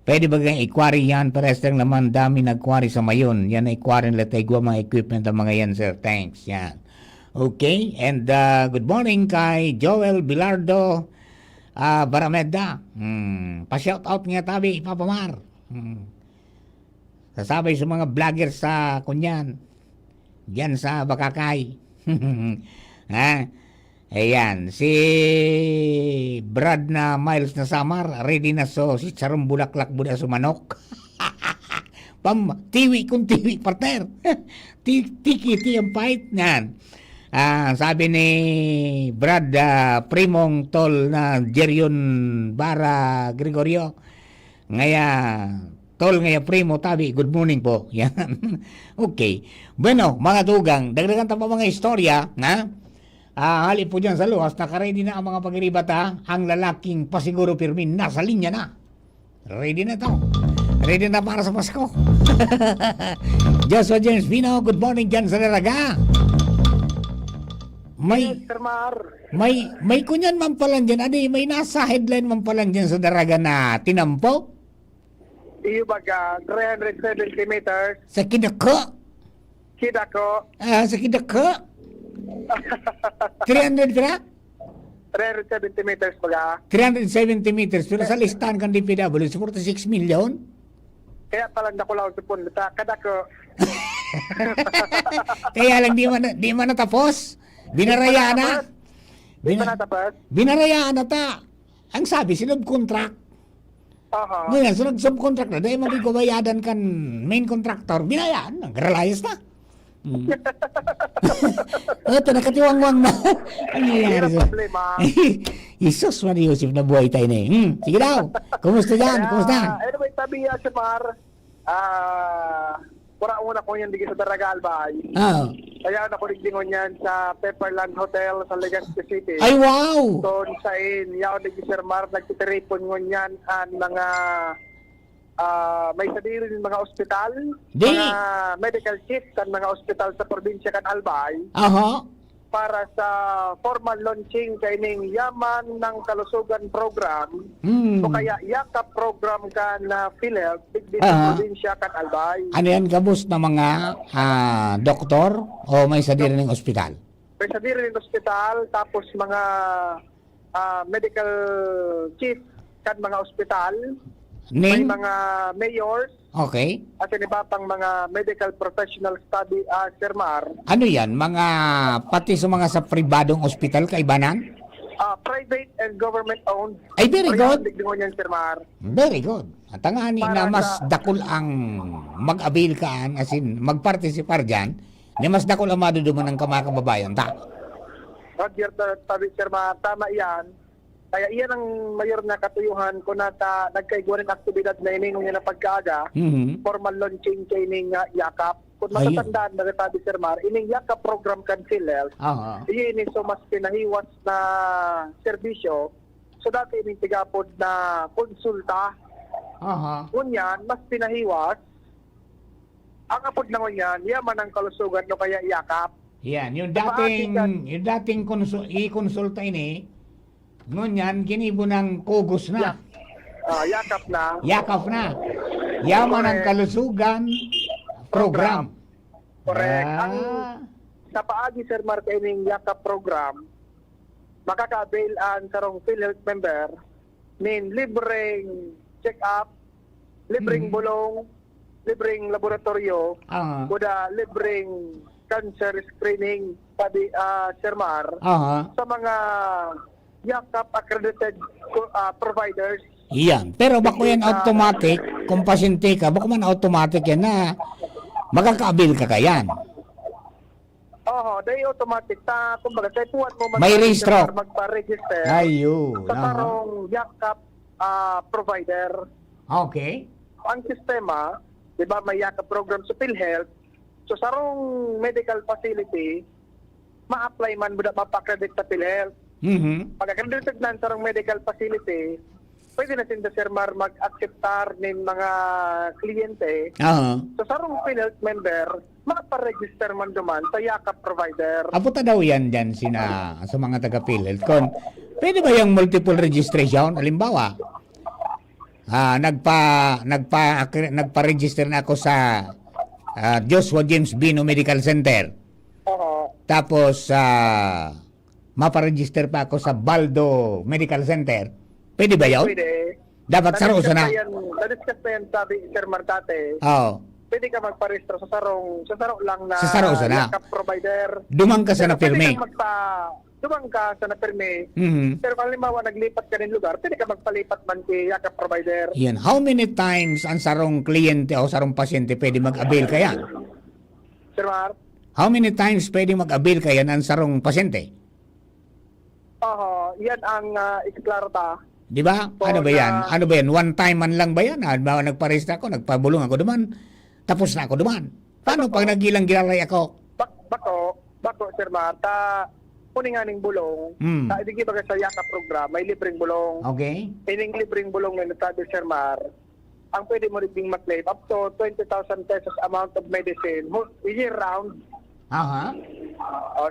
Pwede ba kang ikwari yan? Parestang naman dami nagkwari sa mayon. Yan ay kwari nila tayo mga equipment ang mga yan, sir. Thanks. Yan. Okay, and good morning kay Joel Bilardo Barameda. Pa-shout out nga tabi, Papa Mar. Sasabay sa mga vlogger sa kunyan. Diyan sa Bakakay. Ha? Ayan, si Brad na Miles na Samar, ready na so, si Charong Bulaklak Buda Sumanok. Tiwi kung tiwi, partner. Tiki ang fight. Yan. Sabi ni Brad, primong tol na Jerion Bara Gregorio. Ngaya, tol ngaya primo tabi, good morning po. Yan. Okay. Bueno, mga tugang, dagdagan pa mga istorya, ha? Halip po dyan sa luwas, nakaready na ang mga pagiribata. Ang lalaking Pasiguro Pirmin nasa linya na. Ready na to. Ready na para sa Pasko. Joshua James Pino, good morning dyan sa Daraga. May Sir Mar. may kunyan man pala dyan. Adi, may nasa headline man pala dyan sa daraga na tinampo. Iyo baga 370 meters. Sa kidako. Kidako. Sa kidako. 300 pila? 370 meters baga. 370 meters. Pero sa listahan kang DPW, 46 million. Kaya palang nakulaw sa punta. Kadako. Kaya lang di man natapos. Binarayaan na. Di pa natapos? Binarayaan na ta. Ang sabi, sinub-contract. Ngayon, so nag-subcontract na. Dahil magigabayadan kan main contractor. Binayaan. Nag-realize na. Ito, nakatiwang-wang na. Ang nangyayari sa... Isus, Maria Yusuf, na buhay tayo na eh. Sige daw. Kumusta dyan? Kumusta? Anyway, sabi niya si Mar, una ko yan digit sa Daraga Albay. Kaya ako nagdingon yan sa Pepperland Hotel sa Legazpi City. Ay, wow! So, sa yaw digit Sir Mar, nagtitiripon ngon yan ang mga may sadiri ng mga ospital, mga medical chief kan mga ospital sa probinsya kan Albay. Para sa formal launching kaining Yaman ng Kalusugan program o kaya YAKAP program ka na PhilHealth dito sa probinsya kan Albay. Ano yan, kabus na mga doktor o may sadiri ng ospital? May sadiri ng ospital, tapos mga medical chief kan mga ospital, may mga mayors, okay. At iba pang mga medical professional study, Sir Mar. Ano yan? Mga, pati sa mga sa pribadong ospital, kaibanan? Private and government owned. Ay, very good. Yan, Sir Mar. Very good. At ang ani na mas dakol ang mag-avail kaan, as in, magpartisipar dyan, na mas dakol ang maduduman ng kamakababayan, ta? Roger, Sir Mar, tama yan. Kaya iyan ang mayor na katuyuhan ko na nagkaiguan ng aktibidad na iningon niya na pagkaaga, formal launching kay ining YAKAP. Kung matatandaan na retabi Sir Mar, ining YAKAP program kan PhilHealth, iyan so mas pinahiwas na serbisyo. So dati ining tigapod na konsulta, ngunyan, mas pinahiwas. Ang apod na ngunyan, yaman ang kalusugan no kaya YAKAP. Yan, yung dating i-konsulta ini, ngunyan, kinibo ng kugos na. Yakap na. Yakap na. Yaman ang kalusugan program. Correct. Sa paagi, Sir Mar, kaining Yakap program, makaka-avail ang karong PhilHealth member nin libreng check-up, libreng bulong, libreng laboratorio, kuda libreng cancer screening, sabi Sir Mar, sa mga YAKAP accredited providers. Iyan. Pero bako yan automatic, kung pasyente ka, bako man automatic yan na magkakaabil ka kayan. Dahil automatic kumbaga, kaya tuwan mo may registro. Magpa-register Ayun. sa tarong YAKAP provider. Okay. Ang sistema, di ba may YAKAP program sa PhilHealth, so sarong medical facility, ma-apply man mo na mapa-accredit sa PhilHealth. Pag-accredited na sarong medical facility, pwede na sinda Sir Mar mag-acceptar ng mga kliyente. So sarong PhilHealth member, makaparegister man duman sa YAKAP provider. Aputa daw yan dyan sa mga taga-PhilHealth. Pwede ba yung multiple registration? Halimbawa, nagpa-register na ako sa Joshua James Bino Medical Center. Tapos, maparegister pa ako sa Baldo Medical Center. Pwede ba yun? Pwede. Dapat sarosa na. Na-discuss na yan, sabi Sir Martate. Pwede ka magparehistro sa sarong lang na YAKAP provider. Dumang ka sa napirme. Dumang ka sa napirme. Pero kung halimbawa naglipat ka ng lugar, pwede ka magpalipat man kay YAKAP provider. Yan. How many times ang sarong kliyente o sarong pasyente pwede mag-avail ka yan? Sir Mar? How many times pwede mag-avail ka yan ang sarong pasyente? Yan ang iklarata. Di ba? Ano ba yan? Ano ba yan? One time man lang ba yan? Halimbawa nagparehistro ako, nagpabulong ako duman, tapos na ako duman. Paano pag nagilang-gilalay ako? Bako, Sir Mar, kuning aning bulong, hindi ba sa YAKAP program, may libreng bulong. Okay. Ining libreng bulong na natabi, Sir Mar, ang pwede mo rin mag-claim up to 20,000 pesos amount of medicine year round. Aha.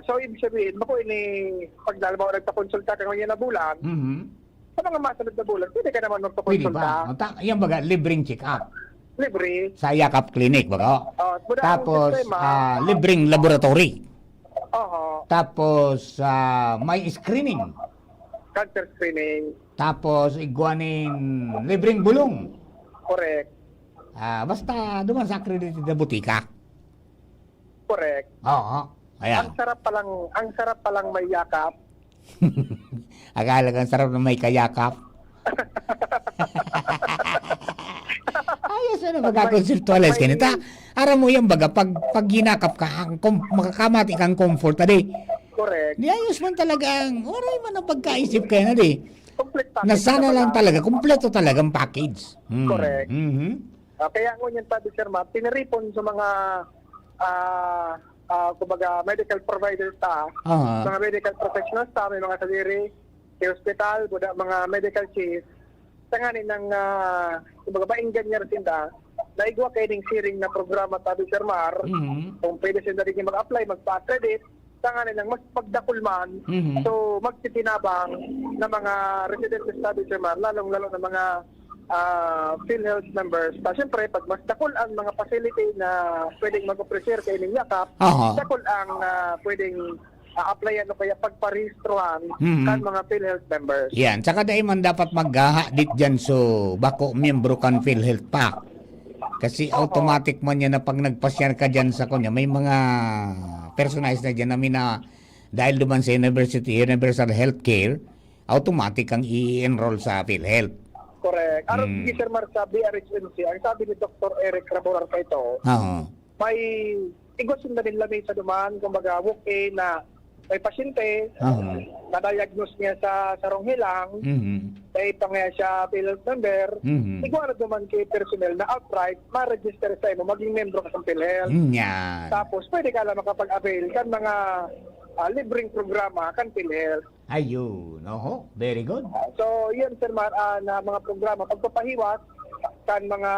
So, ibig sabihin, bako ini, pag dalawa nagpakonsulta ka ngayon na bulan, sa mga masunod na bulan, pwede ka naman Pwede magpakonsulta. ba? Yan baga, libreng check-up. Libre. Sa Yakap Clinic, baga. Muna ang Tapos, sistema, libreng laboratory. Oo. Tapos, may screening. Cancer screening. Tapos, iguanin libreng bulong. Correct. Basta, duman sa accredited na butika. Correct. Oo. Ayan. Ang sarap palang may yakap. Akala kang sarap na may kayakap. Ayos na magkakonsultualize ka nita. Aram mo yan baga, pag ginakap ka, makakamati kang comfort na di. Correct. Di ayos man talagang, oray man ang pagkaisip kayo na di. Complete package. Nasana lang talaga, kumpleto talagang package. Correct. Kaya ngunyan pa, Sir Matt, tinaripon sa mga kumbaga medical providers mga medical professionals may mga saliri, sa hospital, mga medical chief, tanganin ng kumbaga mainggan niya rin na igwa kayo ng siring na programa tabi Sir Mar, kung pwede sila rin mag-apply, magpa-accredit, tanganin ng mas pagdakulman, so magtitinabang na mga residents sa tabi Sir Mar, lalong-lalo na mga PhilHealth members. Siyempre, pag mas dakol ang mga facility na pwedeng mag-ofrecer kay inyong yakap, dakol ang pwedeng applyan o kaya pagparehistrohan kan mga PhilHealth members. yan, tsaka dahil man dapat maghaha-dit dyan so bako miyembro kan PhilHealth Pack. Kasi automatic man yan na pag nagpasyar ka dyan sa kunya, may mga personalized na dyan namin na dahil duman sa Universal Healthcare, automatic ang i-enroll sa PhilHealth. Correct. Aron si Sir Mar sa BRHMC, ang sabi ni Dr. Eric Raborar pa ito, may igwasin na din lamay sa duman, kumbaga walk-in na may pasyente, na-diagnose niya sa saronghilang, may pangaya siya PhilHealth member, igwa na duman kay personnel na outright, ma-register sa imo, maging membro ka sa PhilHealth. Tapos pwede ka lang makapag-avail kan mga libreng programa kan PhilHealth. Ayun, very good. So, yun, Sir Mar, na mga programa, pagpapahiwat, kan mga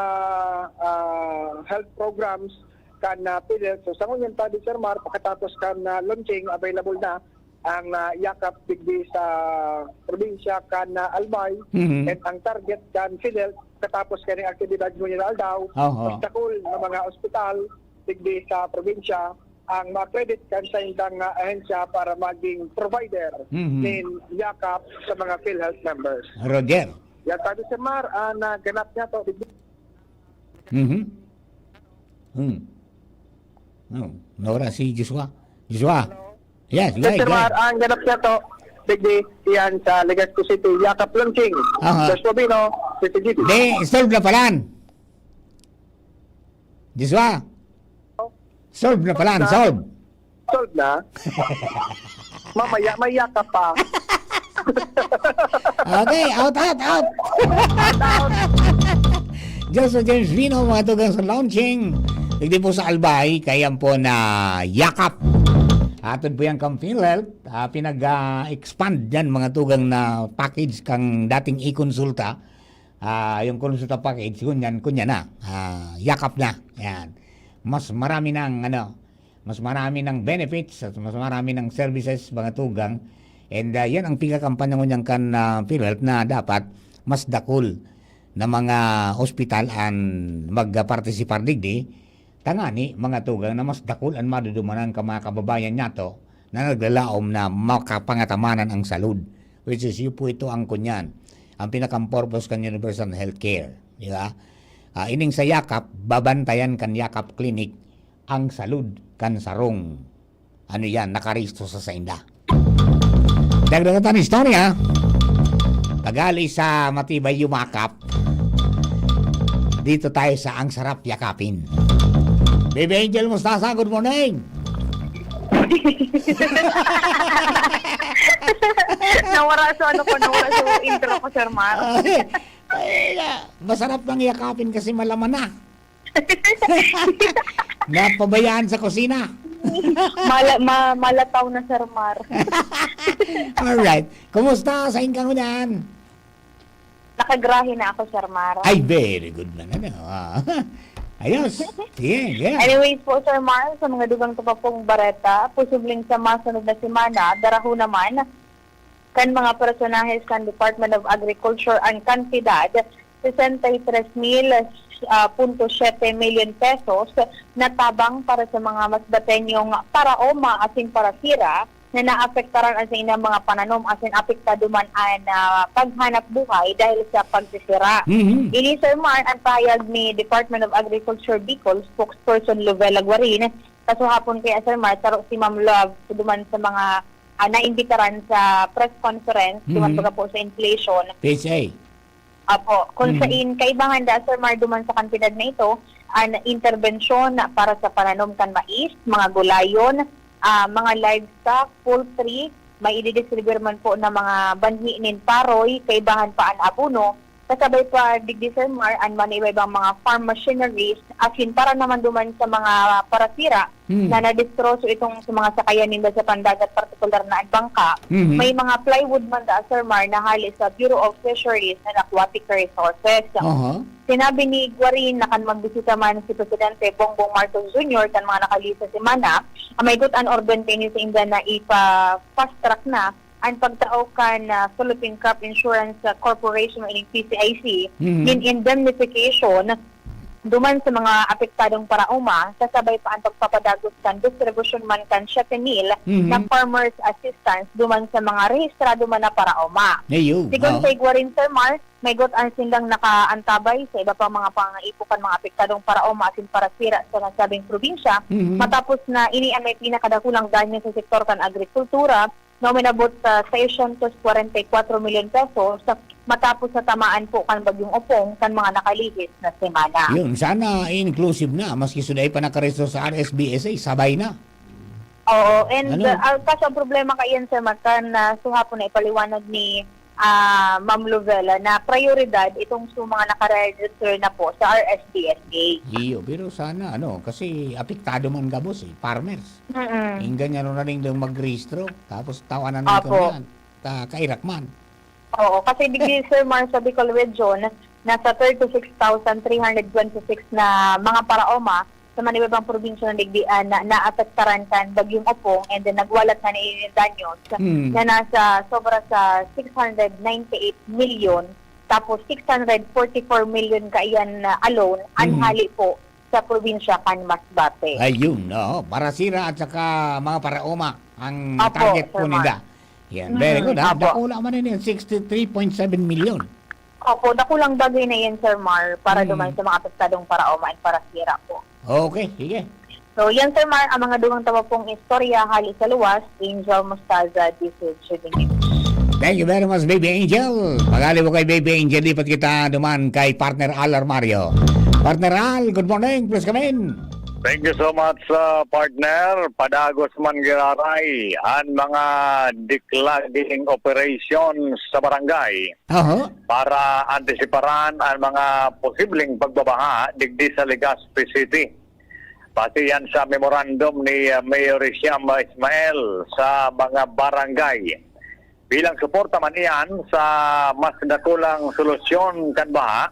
health programs, kan PhilHealth. So, sa ngunyan tabi, Sir Mar, pagkatapos kan launching, available na ang yakap digdi sa probinsya kan Albay, at ang target kan PhilHealth, katapos kaning aktibidad ngunyan na aldaw, obstacle ng mga ospital, digdi sa probinsya, ang ma-credit kan sa indang ahensya para maging provider ng yakap sa mga PhilHealth members. Roger. Yan tabi Sir Mar, na ganap niya to. Nora si Joshua. Joshua. Yes, Sir Mar, ang ganap niya to, digdi yan sa Legazpi City, yakap launching. Sa Slovino, City GT. Solve na palan. Joshua. Solve na pala, solve. Solve na? Mamaya, may yakap pa. Okay, out. Just James Vino, mga tugang sa launching. Hindi po sa Albay, kaya po na yakap. Atod po yan kang PhilHealth, pinag-expand yan mga tugang na package kang dating i-konsulta. Yung konsulta package, kunyan na. Yakap na. Yan. Mas marami ng benefits at mas marami ng services mga tugang, and yan ang pinakampanya ko niyang kan PhilHealth na dapat mas dakol na mga hospital ang magpartisipar digdi tangani mga tugang na mas dakol ang madudumanan ka mga kababayan nato na naglalaom na makapangatamanan ang salud, which is yun po ito ang kunyan ang pinakam-purpose kan Universal Healthcare, di ba? Ining sa yakap, babantayan kan yakap clinic ang salud kan sarong nakaristo sa sainda. Dagdagan istorya, tagali sa matibay yumakap, dito tayo sa ang sarap yakapin. Baby Angel Mustasa, good morning! Nawara sa intro ko, Sir Mar. Masarap nang yakapin kasi malaman na. Napabayaan sa kusina. Malataw na, Sir Mar. Alright. Kumusta sa ingkang unan? Nakagrahe na ako, Sir Mar. Ay, very good na. Ayos. Sige, yeah. Anyways po, Sir Mar, sa mga dugang tapapong bareta, posibleng sa masunod na semana, daraho naman, kan mga personahes kan Department of Agriculture and Cantidad, 63,000.7 million pesos na tabang para sa mga mas batenyong paraoma asin parasira na naapektaran as in mga pananom asin apektado man ang paghanap buhay dahil sa pagsisira. Ini Sir Mar, ang payag ni Department of Agriculture Bicol, spokesperson Lovella Guarin, kaso hapon kaya Sir Mar, taro si Ma'am Love, duman sa mga naimbitaran sa press conference, duman baga po sa inflation. PSA. Apo, kung sain kaibangan da Sir Mar, duman sa kantidad na ito, ang intervensyon para sa pananom kan mais, mga gulayon, mga livestock, poultry, may i-distribute man po na mga banhi nin paroy, kaibahan pa ang abono, kasabay pa digdi Sir Mar, ang maniwaybang mga farm machineries, asin para naman duman sa mga parasira na nadistroso itong sa mga sakayan nila sa pandagat, partikular na ang bangka. May mga plywood man da Sir Mar na hali sa Bureau of Fisheries and Aquatic Resources. Sinabi ni Guarin na kan magbisita man si Presidente Bongbong Marcos Jr. kan mga nakalisa si Mana, may good an organ sa inda na ipa-fast track na ang pagtao kan Philippine Crop Insurance Corporation in PCIC in indemnification duman sa mga apektadong parauma, kasabay pa ang pagpapadagos kan distribution man kan 7,000 na farmers assistance duman sa mga rehistrado man na parauma. Sigon sa Guarin Sir Mar, may got ang silang nakaantabay sa iba pang mga pangaipukan mga apektadong parauma asin parasira sa nasabing probinsya, matapos na ini ang may pinakadakulang danyo sa sektor kan agrikultura, na minabot sa 644 million pesos matapos sa tamaan po kan bagyong Opong kan mga nakalihis na semana. Yun, sana inclusive na, maski suday pa nakaresto sa RSBSA, sabay na. Oo, and kaso ang problema kayan sa matan na suhapon na ipaliwanag ni Ma'am Lovella na prioridad itong mga nakaregister na po sa RSBSA. Iyo, pero sana kasi apektado man gabos farmers. Yung ganyan na rin lang mag-registro, tapos tawanan ng kanyan, kairak man. Oo, kasi digdi Sir Mar sa Bicol Region, nasa 36,326 na mga paraoma sa manibabang probinsya ng digdian na naapektaran kan bagyong Opong, and then nagwalat na ni Danyos na nasa sobra sa 698 million, tapos 644 million kaiyan alone anhali po sa probinsya kan Masbate. Ayun, parasira at saka mga paraoma ang target po nila. Yan, very good. Dakula man yun, 63.7 million. Opo, dakulang bagay na yan Sir Mar para duman sa mga apektadong paraoma at parasira po. Okay, sige. So, yan Sir Mar, ang mga dumang tawa pong istorya hali sa luwas, Angel Mostaza, DCH. Thank you very much, Baby Angel. Magali mo kay Baby Angel, lipat kita duman kay partner Al Armario. Partner Al, good morning, please come in. Thank you so much, partner. Padagos man giraray ang mga declogging operations sa barangay para antisiparan ang mga posibleng pagbabaha digdi sa Legazpi City. Pati yan sa memorandum ni Mayor Siam Ismael sa mga barangay. Bilang suporta man iyan sa mas dakulang solusyon kan baha,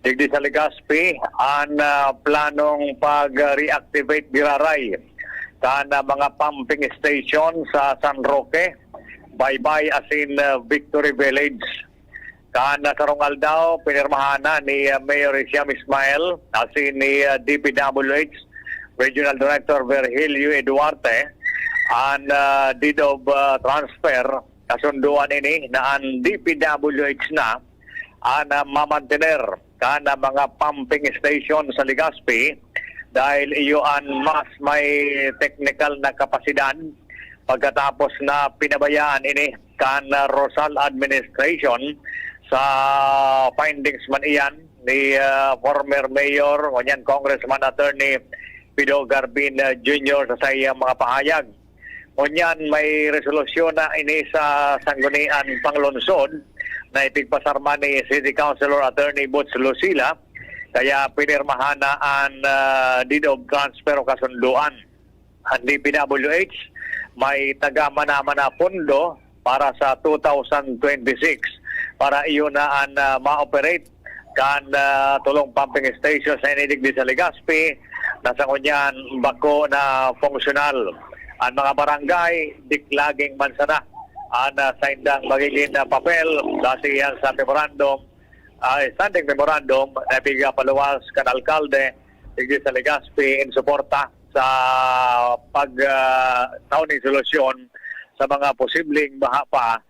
digdi sa Legazpi ang planong pag-reactivate giraray kan mga pumping station sa San Roque, Baybay asin Victory Village. Kan sa Rongaldaw, pinirmahan na ni Mayor Siam Ismael asin ni DPWH Regional Director Virgilio Eduarte ang deed of transfer, kasunduan ini na ang DPWH na ang mamantener kana mga pumping station sa Legazpi dahil iyon mas may technical na kapasidad pagkatapos na pinabayaan ini kan Rosal Administration sa findings man iyan ni former Mayor o yan Congressman Attorney Pido Garbin Jr. sa sayang mga pahayag. O yan may resolusyon na ini sa Sanggunian Panglungsod na ipigpasarma ni City Councilor Attorney Butch Lucila, kaya pinirmahan na ang deed of transfer o kasunduan. Ang DPWH may taga-manama na pondo para sa 2026 para iyon na ang ma-operate kan tulong pumping station sa inidigdi sa Legazpi, nasa kunyan bako na fungsyonal. Ang mga barangay, diklaging mansana. Ang sa indang magiging papel, dasi yan sa memorandum, standing memorandum, na biga paluwas kan alkalde, digdi sa Legazpi, in suporta sa pag-tauning solusyon sa mga posibleng baha pa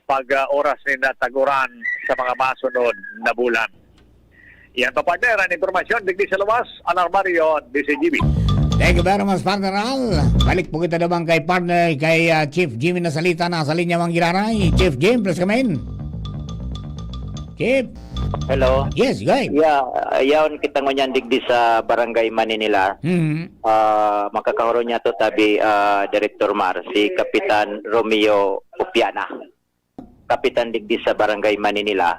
pag oras ni nataguran sa mga masunod na bulan. Yan pa partner, ang informasyon digdi sa luwas, Alarmario, DCGB. Thank you very much, partner Al. Balik po kita naman kay partner, kay Chief Jimmy Nasalita na sa linya Manggiraray. Chief Jim, please come in. Chief. Hello. Yes, go ahead. Yaon kita ngunyan digdi sa Barangay Maninila. Makakahuro niya to tabi Director Mar, si Kapitan Romeo Upiana. Kapitan digdi sa Barangay Maninila.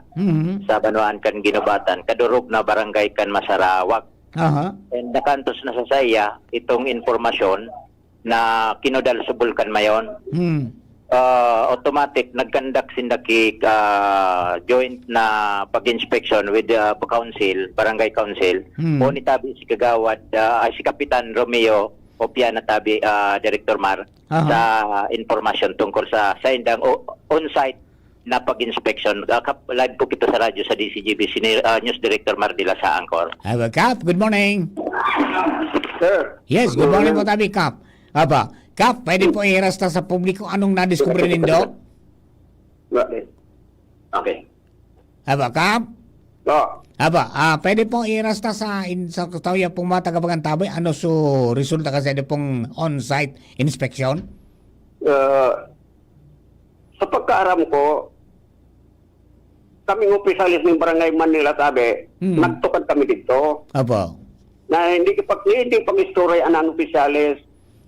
Sa Banuan kan Ginubatan. Kadurog na barangay kan Masarawak. And nakantos na sa saya itong informasyon na kinodal sa Bulkan Mayon. Automatic nagkandak sindaki joint na pag-inspection with the council, barangay council. O ni tabi si kagawad si Kapitan Romeo Opiana tabi Director Mar sa informasyon tungkol sa indang on-site na pag-inspection. Live po kito sa radyo sa DCGB, News Director Mardila sa Angkor. Kap, good morning. Sir. Yes, good morning po tabi, Kap. Kap, pwede po i-rasta sa publiko anong nadiskubre nindo? Okay. Kap? Pwede po i-rasta sa tawya pong mga taga-Bagantaboy, ano so resulta kasi pong on-site inspection? Sa pagkaaram ko, kaming opisyalis ng Barangay Manila sabi, nagtukad kami dito. Na hindi pag-istory ang opisyalis.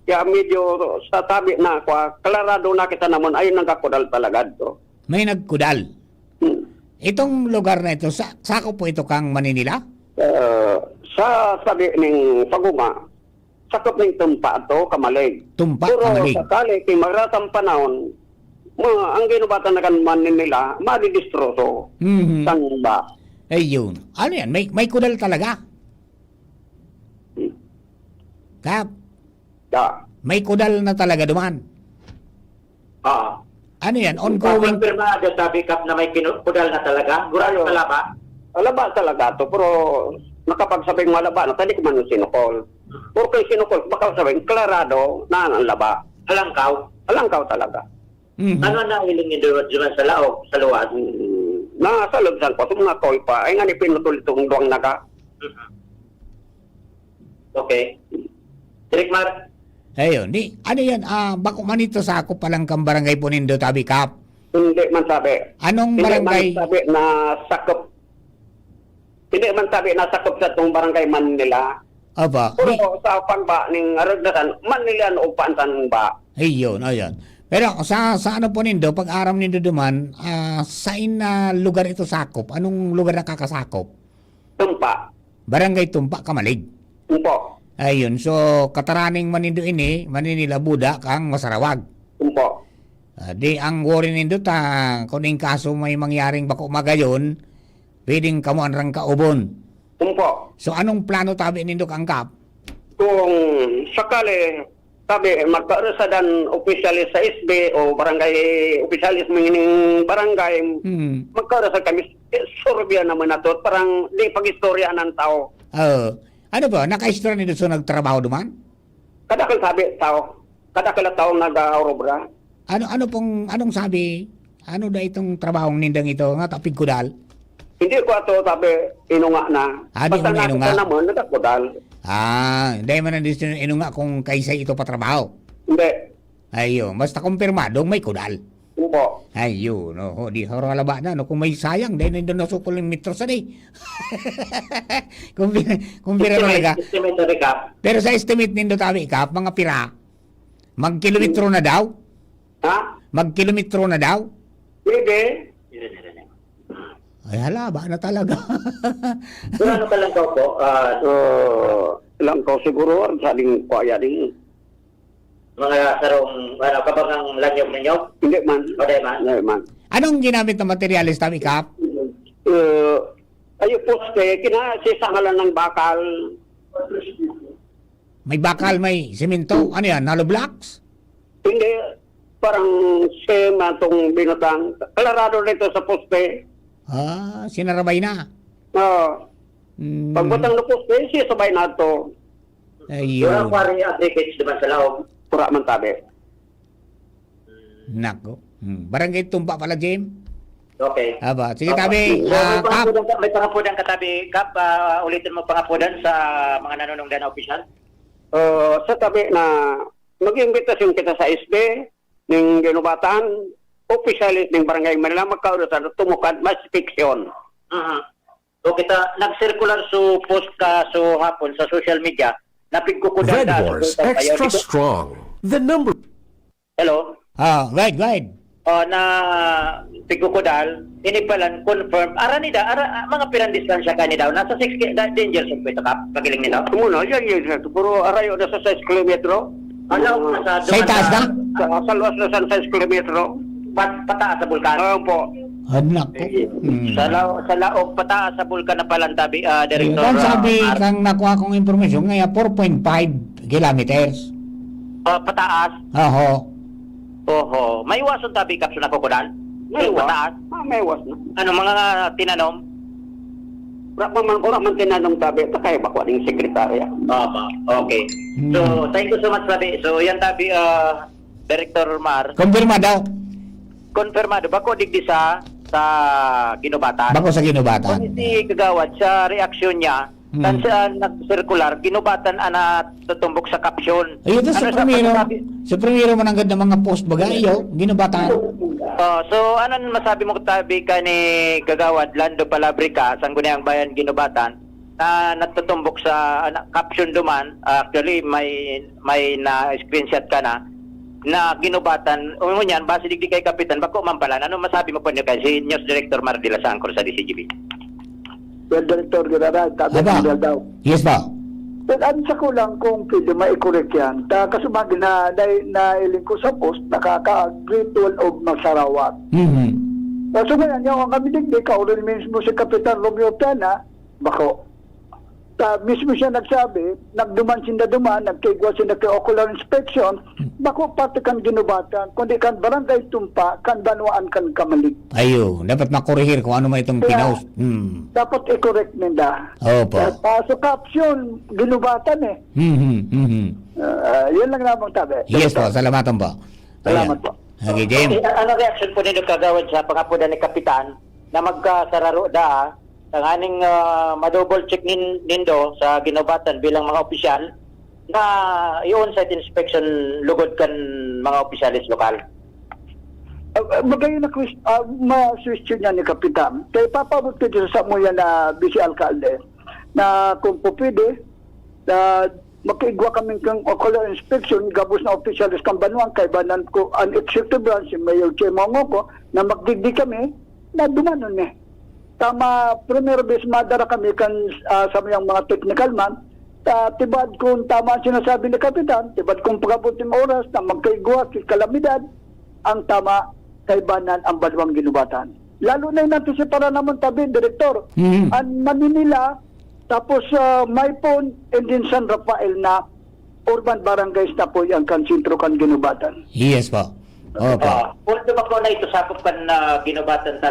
Kaya medyo sa tabi na ako, klarado na kita naman, ayun nagkakudal talaga to. May nagkudal? Itong lugar na ito, sako po ito kang Maninila? Sa sabi ng Paguma, sakop ng tumpa ito, Kamalig. Tumpa, Pero Kamalig. sakali, kay magrasang panahon, ang ginubatan na kan Manila, madidistroso. Saan ba? Ayun. Ano yan? May kudal talaga? Kap? May kudal na talaga duman? Ano yan? Ongoing? Kumpirmado sabi Kap na may kudal na talaga? Gurado malaba? Malaba talaga to, pero nakapagsabing malaba na, tadi ko man sinukol. Pero kay sinukol, baka sabing klarado na ang laba. Alangkaw? Alangkaw talaga. Ano na hiling niyo doon sa laog, sa luwas? Nasa lubsan ko, mga koy pa, ay nga ni pinutol itong duwang naga. Okay. Direk Mar? Ayun, ano yan? Bako man ito sa ako palang kang barangay po nindo, tabi, Kap? Hindi man sabi. Anong barangay? Hindi man sabi na sakop. Hindi man sabi na sakop sa itong barangay Manila. Pero sa pagba ng aragdasan, Manila na upansan ba? Ayun. Pero sa ano po nindo, pag-aram nindo duman, saan na lugar ito sakop? Anong lugar na kakasakop? Tumpa. Barangay Tumpa, Kamalig? Umpo. Ayun, so kataraning manindo ini, Maninila Buda, kang Masarawag. Umpo. Di ang worry nindo kuning kaso may mangyaring bako magayon, pwedeng kamuan rang kaubon. Umpo. So anong plano tabi nindo kang Kap? Kung sakali, sabi, magkaroon opisyalis sa SB o barangay opisyalis ng barangay, magkaroon kami, sorbya naman na to, parang di pag-istorya ng tao. Ano ba, naka-istorya nito so nagtrabaho duman? Kadakal sabi tao, kadakal tao nag-aurobra. Anong sabi? Ano da itong trabahong nindang ito? Nga tapig kudal? Hindi ko ato sabi, inunga na. Basta inunga naman, nagkakudal. Hindi man nandito inunga kung kaysa ito patrabaho. Hindi. Ayun, basta kumpirmadong may kudal. Opo. Ayun, di haralaba na. Kung may sayang, dahil nandun na sukul ng metro sa day. Kumpira talaga. Estimate na Kap. Pero sa estimate nindo tabi, Kap, mga pira, mag-kilometro na daw? Mag-kilometro na daw? Pwede. Ay, halaba na talaga. Pero ano ka lang po? Lang ko siguro, sa aling kwaya din. Mga sarong, kabang ang lanyog ninyo? Hindi man. O di man? Anong ginamit na materialis tabi, Kap? Ayo poste, kinasisangalan ng bakal. May bakal, may simento. Ano yan? Hollow blocks? Hindi, parang sema itong binutang. Kalarado nito sa poste. Sinarabay na. Oo. Pagbutang na poste, sisabay na ito. Ayun. Pari advocates naman sa loob. Pura man tabi. Nako. Barangay Tumpa pala, Jim. Okay. Aba, sige tabi. May pangapudan ka tabi, Kap. Ulitin mo pangapudan sa mga nanunungdan na opisyal. Sa tabi na mag-imbitasyon kita sa SB ng ginubatan, opisyalis ng Barangay Manila, magkaurusan tumukad mas fiksyon. So kita nag-circular so post ka so hapon sa social media na pigkukudan Red Horse Extra Strong. The number. Hello? Guide. Na pigkukudal, inipalan, confirm, mga pirang-distansya ka ni daw, nasa 6 danger zone po ito, Kap, kagiling ni daw. Muna, yan. Puro arayo na sa 6 kilometro. Ano, sa taas na? Sa luwas na sa 6 kilometro. Pataas sa bulkan? Oo po. Anak ko. Sa laog, pataas sa bulkan na palantabi, Director. Kung sabi kang nakuha kong informasyon, ngayon 4.5 kilometers. Pataas? Oho. May iwason tabi, Kap, sa nakukudan? May iwas. May iwas na. Ano, mga tinanom? Wala man tinanong tabi, takay ba ko ng sekretarya? Okay. So, thank you so much, Tabi. So, yan Tabi, Director Mar. Konfirmado. Bako digdi sa ginubatan. Bako sa ginubatan. Kung si Kagawad, sa reaksyon niya, kan sa nag-circular, ginubatan ana tutumbok sa caption. Ayun sa primero man ang ganda mga post bagayo, ginubatan. So, anong masabi mo Tabi ka ni Kagawad, Lando Palabrica, Sangguniang Bayan, Ginubatan, na natutumbok sa caption duman, actually may na-screenshot ka na ginubatan, ngunyan, base digdi kay Kapitan, bako mampalan, ano masabi mo po niyo kay si News Director Mar de la Sancor sa DCGB? Well, Director Giraray, tabi daw. Yes ba? But sa kulang kung pwede mai-correct yan, kasumagi na iling ko sa post, nakaka-Great Wall of Masarawak. So ngayon, yung kami digdi, kaulan mismo si Kapitan Romeo Piana, bako, mismo siya nagsabi, nagduman, nagkaigwa siya kay ocular inspection, bako pati kan ginubatan, kundi kan barangay tumpa, kan banwaan kan kamalig. Ayo, dapat makorehir kung ano man itong pinost. Dapat i-correct nila. Opo. So caption, ginubatan eh. Yun lang namang tabi. Yes po, salamatan po. Salamat po. Okay, James. Ano reaction po ninyo Kagawad sa pangapudan ni Kapitan na magkasararo ang aning ma-double check nindo sa ginubatan bilang mga opisyal na i-on-site inspection lugod kan mga opisyalis lokal? Magayon na ma-question niya ni Kapitan. Kaya papabot ko dito sa mo yan na Vice Alcalde na kung po pwede, makaigwa kami kang ocular inspection, gabos na opisyalis kang banuan, kay banan ko ang executive branch, si Mayor Chemongo ko, na magdigdi kami, na dumanon eh. Tama, primero bes madara kami kan sa mga technical man, tibad kung tama ang sinasabi ni Kapitan, tibad kung pagkabuting oras na magkaigwa, kalamidad, ang tama, kaibanan ang baluang ginubatan. Lalo na yung para naman tabi, Direktor, ang Manila, tapos Maipon, and then San Rafael na urban barangays na po yung kan sentro kan ginubatan. Yes po. Opo. Punto ba ko na ito sakop kan ginubatan?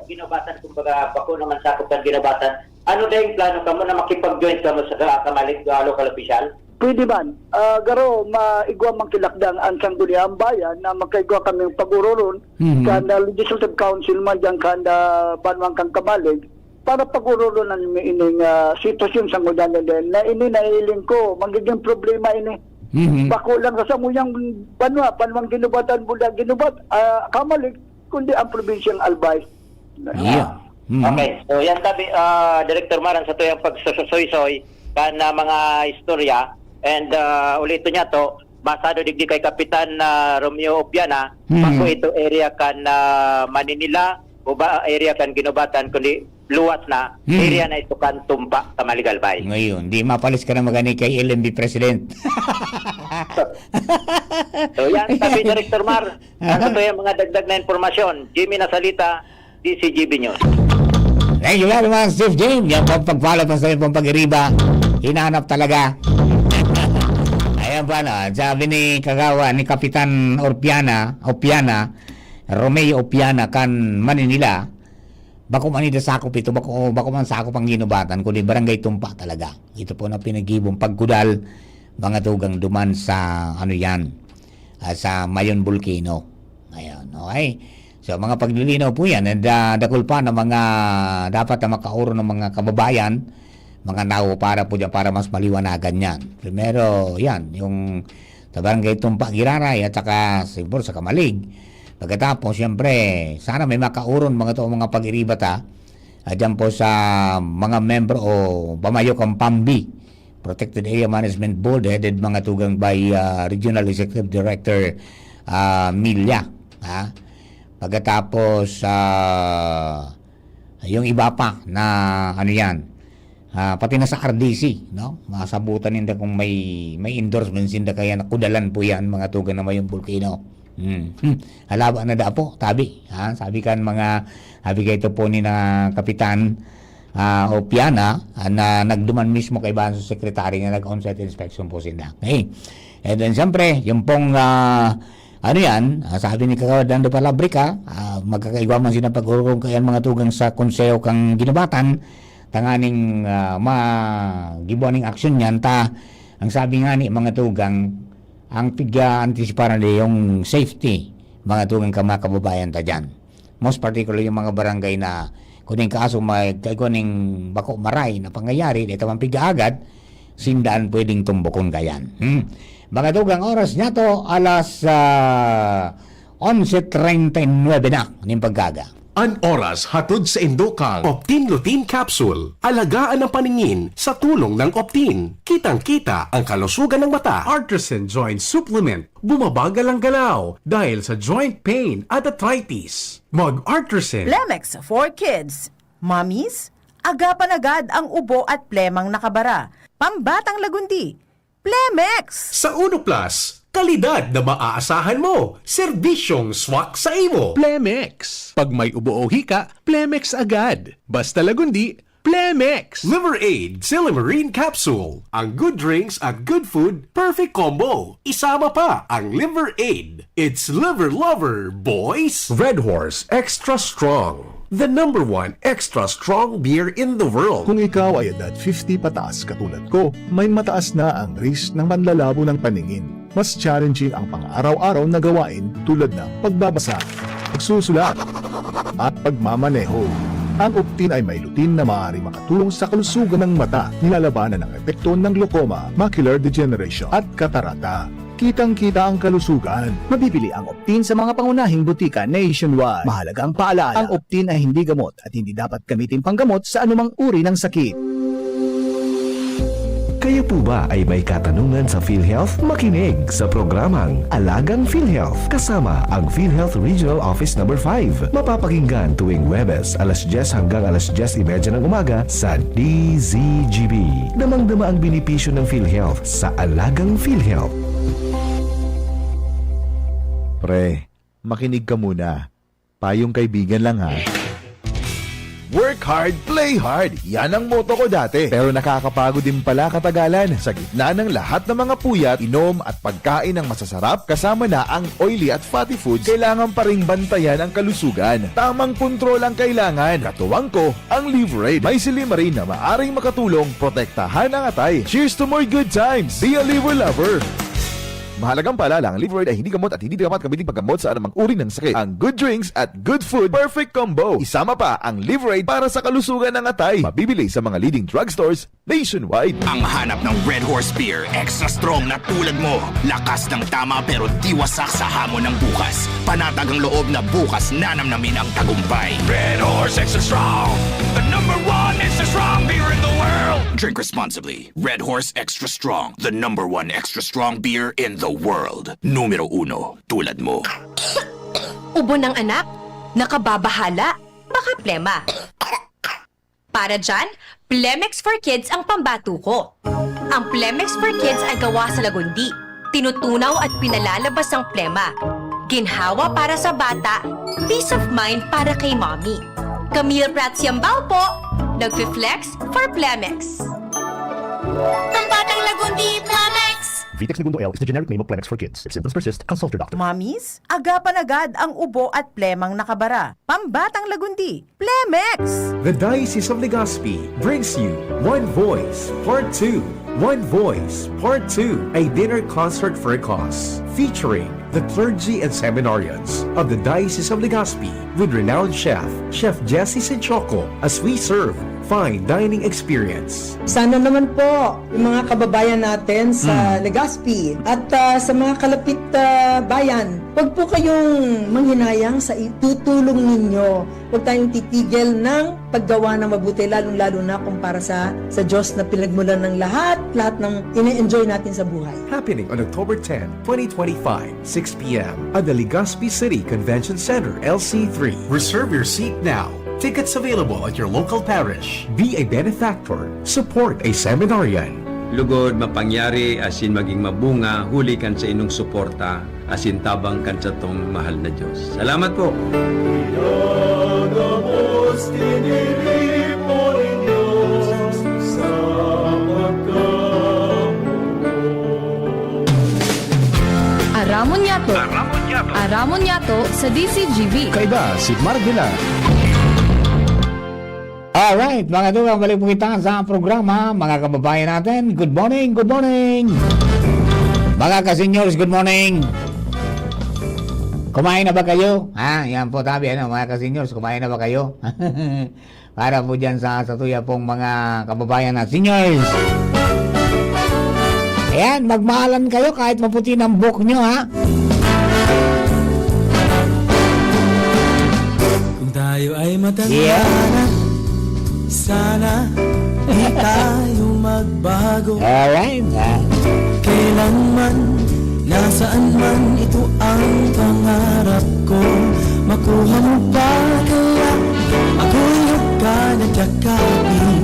Ginubatan, kumbaga, bako naman sakop kan ginubatan. Ano na yung plano ka mo na makipag-join ka mo sa kamalig local official? Pwede man. Garo, maigwa mang kilakdang ang Sangguniang Bayan na magkaigwa kami pag-ururon kada Legislative Council man dyan kada banwang kang kamalig para pag-ururon na ining sitwasyon sa Sangguniang din na ini nailing ko, magiging problema ini. Bako lang sa samuyang banwang ginubatan, bulag ginubat, kamalig, kundi ang probinsyang Albay. Okay, so yan tabi, Director Maran sa tuyang pagsususoy-soy kan mga istorya and ulito niya to, basado digdi kay Kapitan Romeo Opiana, bako ito area kan Maninila, o ba area kan Ginubatan, kundi luwas na, area na ito kan Tumpa, Kamaligalbay. Ngayon, di mapalis ka na magani kay LMB President. So yan, tabi Director Mar, ano to yung mga dagdag na informasyon, Jimmy Nasalita, DCGB News. Thank you very much, Chief James. Yung pagpapalo pa sa pong pag-iriba, hinanap talaga. Ayan pa, no? Sabi ni Kagawa, ni Kapitan Opiana, Romeo Opiana, kan Maninila, bako man ida sakop ito, bako man sakop ang ginubatan, kundi barangay tumpa talaga. Ito po na pinagibong pagkudal, mga tugang duman sa, sa Mayon Volcano. Ayan, okay? So, mga paglilinaw po yan, dakul pa ng mga dapat na makauro ng mga kababayan, mga nao para po dyan, para mas maliwanagan yan. Primero, yan, yung sa barangay Tumpa, Giraray, at saka siguro sa Kamalig. Pagkatapos, siyempre, sana may makauron mga pag-iribata, dyan po sa mga membro o Bamayo Kampambi, Protected Area Management Board, headed mga tugang by Regional Executive Director Milya. Pagkatapos, yung iba pa na pati na sa RDC, no? Masabutan nila kung may endorsements nila, kaya nakudalan po yan mga tugang na Mayon Volcano. Halaba na da po, tabi. Sabi kayo po ni na Kapitan Opiana na nagduman mismo kay Banso Secretary na nag-on-site inspection po sila. Okay. And then siyempre, yung pong sabi ni Kakawadan do Palabrica, magkakaigwaman sila pag-urong kayan mga tugang sa konseho kang ginubatan, tanganing magibuaning aksyon yan, ang sabi nga ni mga tugang, ang piga-antisiparan yung safety, mga tugang kababayan ta dyan. Most particularly yung mga barangay na kuning kaso kuning bako maray na pangyayari, dito man piga agad, sindaan pwedeng tumbukon kayan. Mga tugang oras niya to, alas 11:39 na ng paggaga. An oras hatod sa Indokang Optin Lutein Capsule. Alagaan ang paningin sa tulong ng Optin. Kitang-kita ang kalusugan ng mata. Artisan Joint Supplement. Bumabagal ang galaw dahil sa joint pain at arthritis. Mag-Artisan. Plemex for Kids. Mommies, agapan agad ang ubo at plemang nakabara. Pambatang lagundi. Plemex! Sa Uno Plus, kalidad na maaasahan mo. Serbisyong swak sa imo. Plemex. Pag may ubo o hika, Plemex agad. Basta lagundi, Plemex. Liver Aid Silimarine Capsule. Ang good drinks at good food, perfect combo. Isama pa ang Liver Aid. It's liver lover, boys. Red Horse Extra Strong. The #1 extra strong beer in the world. Kung ikaw ay edad 50 pataas katulad ko, may mataas na ang risk ng manlalabo ng paningin. Mas challenging ang pang-araw-araw na gawain tulad ng pagbabasa, pagsusulat, at pagmamaneho. Ang Optin ay may lutein na maaari makatulong sa kalusugan ng mata, nilalabanan ng epekto ng glaucoma, macular degeneration at katarata. Kitang-kita ang kalusugan. Mabibili ang Optin sa mga pangunahing butika nationwide. Mahalaga ang paalala, ang Optin ay hindi gamot at hindi dapat gamitin panggamot sa anumang uri ng sakit. Kayo po ba ay may katanungan sa PhilHealth? Makinig sa programang Alagang PhilHealth kasama ang PhilHealth Regional Office No. 5. Mapapakinggan tuwing Huwebes alas 10 hanggang alas 10:30 ng umaga sa DZGB. Damang-dama ang benepisyo ng PhilHealth sa Alagang PhilHealth. Pre, makinig ka muna. Payong kaibigan lang ha. Work hard, play hard. Yan ang motto ko dati. Pero nakakapagod din pala katagalan. Sa gitna ng lahat ng mga puyat, inom at pagkain ng masasarap, kasama na ang oily at fatty foods, kailangan pa ring bantayan ang kalusugan. Tamang kontrol ang kailangan. Katuwang ko, ang Liver Aid. May silimarin na maaring makatulong, protektahan ang atay. Cheers to more good times. Be a liver lover. Mahalagang paalala, ang Liver Aid ay hindi gamot at hindi dapat gamitin paggamot sa anumang uri ng sakit. Ang good drinks at good food, perfect combo. Isama pa ang Liver Aid para sa kalusugan ng atay. Mabibili sa mga leading drugstores nationwide. Ang hanap ng Red Horse Beer, extra strong na tulad mo. Lakas ng tama pero di wasak sa hamon ng bukas. Panatag ang loob na bukas nanamnamin ang tagumpay. Red Horse Extra Strong, the #1 extra strong beer in the world. Drink responsibly. Red Horse Extra Strong, the #1 extra strong beer in the world. Numero 1, tulad mo. Ubo ng anak? Nakababahala? Baka plema. Para dyan, Plemex for Kids ang pambato ko. Ang Plemex for Kids ay gawa sa lagundi. Tinutunaw at pinalalabas ang plema. Ginhawa para sa bata, peace of mind para kay mommy. Camille Prats Yambao po, nagfi-flex for Plemex. Pambatang Lagundi, Plemex! Vitex Segundo L is the generic name of Plemex for kids. If symptoms persist, consult your doctor. Mommies, agapan agad ang ubo at plemang nakabara. Pambatang Lagundi, Plemex! The Diocese of Legazpi brings you One Voice, Part 2. One Voice, Part 2, a dinner concert for a cause, featuring the clergy and seminarians of the Diocese of Legazpi with renowned chef, Chef Jesse Senchoco, as we serve fine dining experience. Sana naman po yung mga kababayan natin sa Legazpi at sa mga kalapit bayan, huwag po kayong manghinayang sa itutulong ninyo. Huwag tayong titigil ng paggawa ng mabuti, lalong-lalo na kumpara sa Diyos na pinagmulan ng lahat ng ine-enjoy natin sa buhay. Happening on October 10, 2025, 6 p.m. at the Legazpi City Convention Center, LC3. Reserve your seat now. Tickets available at your local parish. Be a benefactor. Support a seminarian. Lugod mapangyari asin maging mabunga, huli kan sa inong suporta, asin tabang kan sa tong mahal na Diyos. Salamat po! Aramon Yato sa DCGB. Kaiba si Marvila. Alright, mga tugang, balik po kita sa programa, mga kababayan natin. Good morning, good morning! Mga ka-seniors, good morning! Kumain na ba kayo? Yan po tabi, mga ka-seniors, kumain na ba kayo? Para po dyan sa tuya pong mga kababayan na seniors. Ayan, magmahalan kayo kahit maputi ng buhok nyo, ha? Kung tayo ay matanda na, sana di tayo magbago. Alright. Kailanman, nasaan man, ito ang pangarap ko. Makuha mo ba kaya ako'y huwag ka nagkakapin?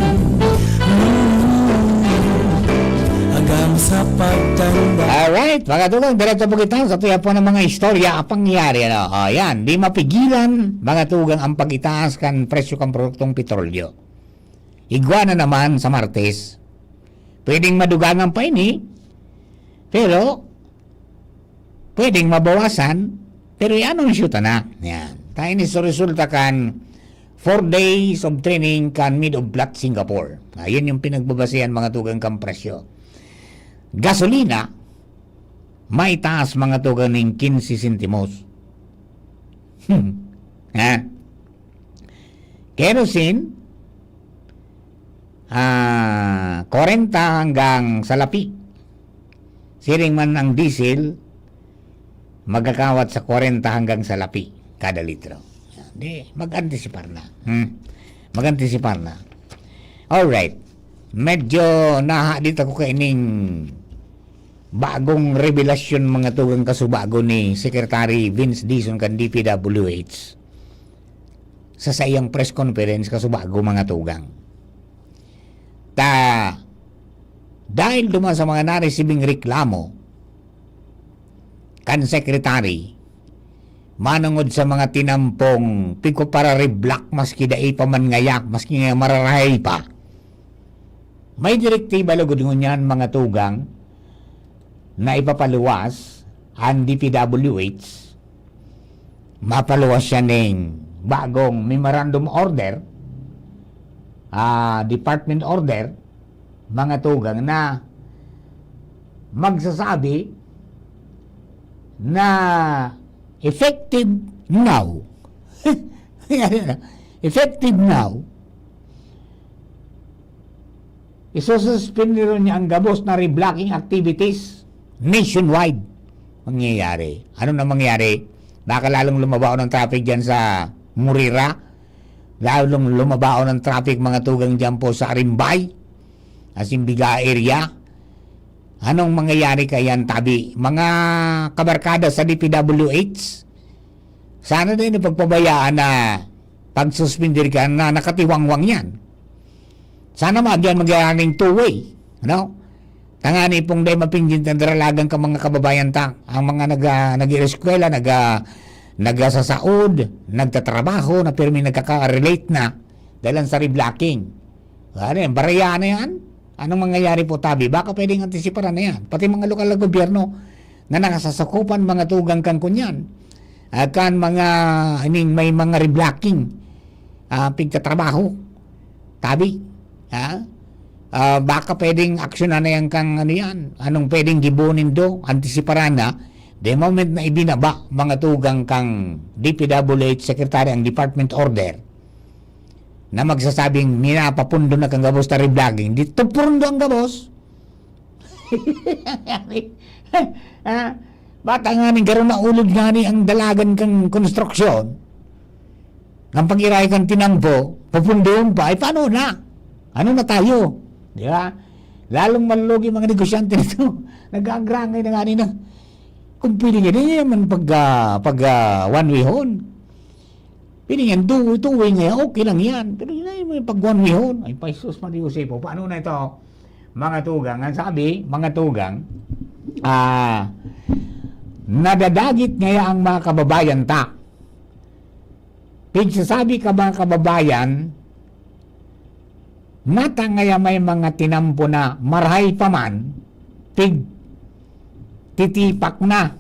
Hanggang sa pagtanda. Alright, mga tugang, diretso po kita sa tuya po ng mga istorya ang pangyayari. Yan, di mapigilan, mga tugang, ang pag-itaas kan presyo kan produktong petrolyo. Igwa na naman sa Martes. Pwedeng madugangan pa ini, pero pwedeng mabawasan, pero anong syuta na? Yan. Tayo ni so resulta kan 4 days of training kan mid of Black Singapore. Ayun yung pinagbabasihan mga tugang kang presyo. Gasolina, may taas mga tugang ng 15 sentimos. Kerosene, 40 hanggang salapi. Siring man ang diesel, magkakawat sa 40 hanggang salapi kada litro. Di, mag-antisipar na. Mag-antisipar na. Alright. Medyo nahadit ako kaining bagong revelasyon mga tugang kasubago ni Secretary Vince Dizon kan DPWH sa sayang press conference kasubago mga tugang. Dahil duman sa mga naresibing reklamo kan Secretary manungod sa mga tinampong piko para reblock maski dahi pa man ngayak maski nga mararahay pa, may direktiba lugod ngunyan mga tugang na ipapaluwas ang DPWH, mapaluwas siya ng bagong memorandum order, department order, mga tugang, na magsasabi na effective now effective now isususpend nyo niya ang gabos na reblocking activities nationwide. Mangyayari. Ano na mangyayari? Baka lalong lumabao ng traffic dyan sa Murira, lalong lumabao ng traffic mga tugang dyan po sa Arimbay, Asimbiga area. Anong mangyayari kayan tabi? Mga kabarkada sa DPWH, sana din ipagpabayaan na pagsuspindir ka na nakatiwangwang yan. Sana magyaraning two-way. Ano? Tangani pong day mapinggin tandaralagan ka mga kababayan ta. Ang mga nag-eskwela, nagasasaod, nagtatrabaho na pero may nagkaka-relate na dahil sa reblocking. Ano yan? Baraya na yan? Anong mangyayari po, Tabi? Baka pwedeng antisiparan na yan. Pati mga lokal na gobyerno na nakasasakupan mga tugang kan kunyan. Kan mga, may mga reblocking, pigtatrabaho. Tabi. Baka pwedeng aksyonan na yan kang ano yan. Anong pwedeng gibunin do? Antisiparan na. The moment na ibinaba mga tugang kang DPWH Secretary ang Department Order na magsasabing minapapundo na kang gabos na reblogging, dito purundo ang gabos. Bata nga ni garon na ulog nga ni ang dalagan kang konstruksyon. Ang pag-iray kang tinampo, papundoon pa, ay paano na? Ano na tayo? Di ba? Lalong malugi mga negosyante nito. Nag-agrangay na nga nila. Kung pili nga din naman pag one way hon. Pili nga, two way nga, okay lang yan. Pero yun pag one way hon, ay pa Jesus Maria Josepo, paano na ito? Mga tugang, ang sabi, mga tugang, nadadagit ngaya ang mga kababayan ta. Pagsasabi ka mga kababayan, nata ngaya may mga tinampo na marahay pa man, titipak na,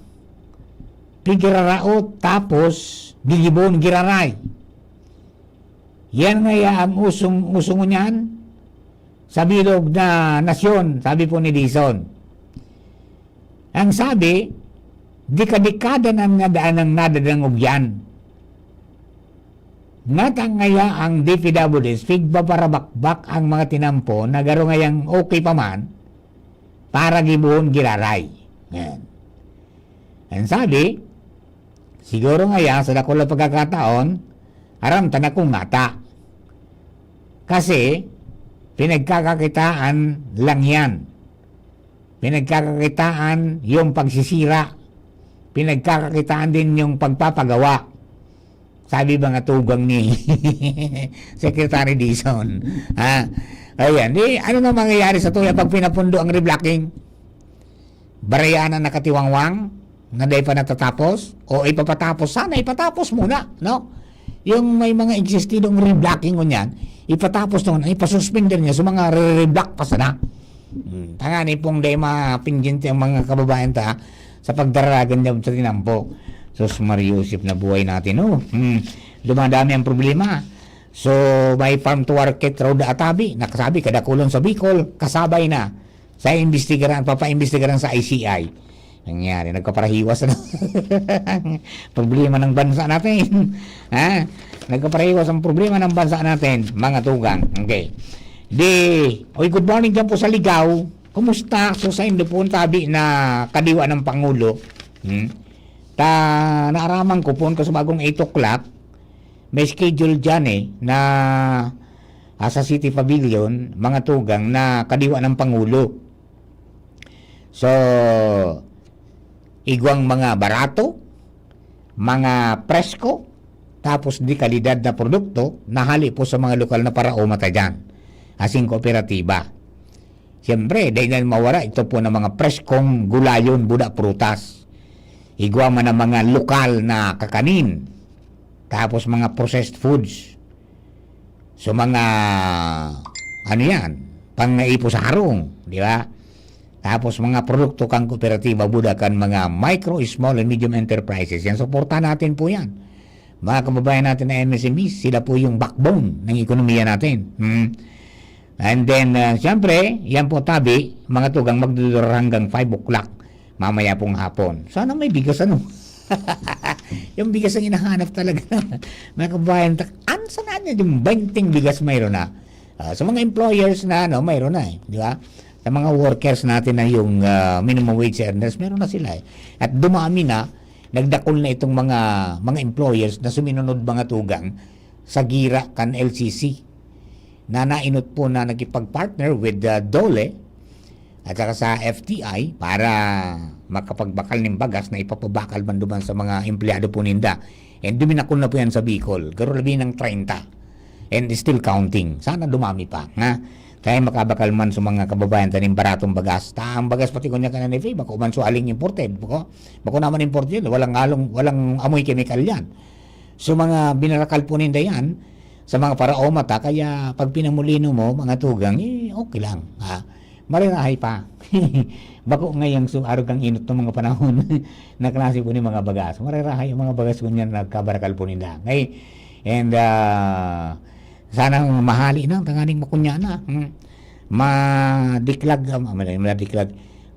pigiraraot, tapos gigibon giraray. Yan ngaya ang usong niyan sa bilog na nasyon, sabi po ni Dizon. Ang sabi, dekada nang nadaan ng nadadangog yan. Natangaya ang DPWH, pigbabarabakbak ang mga tinampo na garo ngayang okay pa man para gibuhon giraray. Yan. Ang sabi, siguro ngaya sa dako lang pagkakataon, aram tanakong ngata. Kasi, pinagkakakitaan lang yan. Pinagkakakitaan yung pagsisira. Pinagkakakitaan din yung pagpapagawa. Sabi ba nga tugang ni Secretary Dizon. Ayan, ano na mangyayari sa tuya pag pinapundo ang reblocking? Barayanan na katiwangwang na day pa natatapos? O ipapatapos? Sana ipatapos muna, no? Yung may mga existidong reblocking o niyan, ipatapos noon, ipasuspender niya sa mga reblock pa sana. Tangani pong day mapingginte ang mga kababayan ta sa pagdaragan niya sa tinampo. Sus Mariusip na buhay natin, no? Dumadami ang problema. So, may farm to market road atabi, nakasabi, kadakulon sa Bicol, kasabay na sa investigaran, papaimbestigaran sa ICI. Nangyari, nagkaparahiwas na problema ng bansa natin. Nagkaparahiwas ang problema ng bansa natin, mga tugang. Okay. Good morning dyan po sa Ligaw. Kumusta? So, sa Indo po, tabi na kadiwa ng Pangulo. Naaraman ko po sa bagong 8 o'clock, may schedule dyan na sa City Pavilion, mga tugang, na kadiwa ng Pangulo. So, igwang mga barato, mga presko, tapos di kalidad na produkto, nahali po sa mga lokal na paraomata dyan, asing kooperatiba. Siyempre, dahil mawara, ito po ng mga preskong gulayon, buda, prutas. Igwa man ng mga lokal na kakanin, tapos mga processed foods. So mga, ano yan, pang-naipo sa harong, di ba? Tapos mga produkto kang kooperatiba, budakan mga micro, small, and medium enterprises. Yan, suporta natin po yan. Mga kababayan natin na MSMEs, sila po yung backbone ng ekonomiya natin. And then, siyempre, yan po tabi, mga tugang magdudura hanggang 5 o'clock. Mamaya pong hapon. Sana may bigas yung bigas ang hinahanap talaga. Mga kabayan, saan na yung 20 bigas mayroon na? Sa mga employers na, mayroon na di ba? Sa mga workers natin na yung minimum wage earners, meron na sila At dumami na, nagdakol na itong mga employers na suminunod mga tugang sa gira kan LCC na nainot po na nagkipag-partner with Dole at saka sa FTI para makapagbakal ng bagas na ipapabakal man duman sa mga empleyado po ninda. And duminakol na po yan sa Bicol. Garo labi ng 30. And still counting. Sana dumami pa. 30 Kaya makabakal man sa mga kababayan tanim baratong bagas. Ang bagas pati kunya kanan ni bako man so aling imported. Bako naman imported, walang amoy chemical yan. So mga binarakal po ninda yan sa mga paraomata, kaya pag pinamulino mo, mga tugang, okay lang. Marirahay pa. Bako ngayang araw kang inot ng mga panahon na klase po ni mga bagas. Marirahay yung mga bagas ko niyan nagkabarakal po ninda. And sana mahali na tanganing makunya na.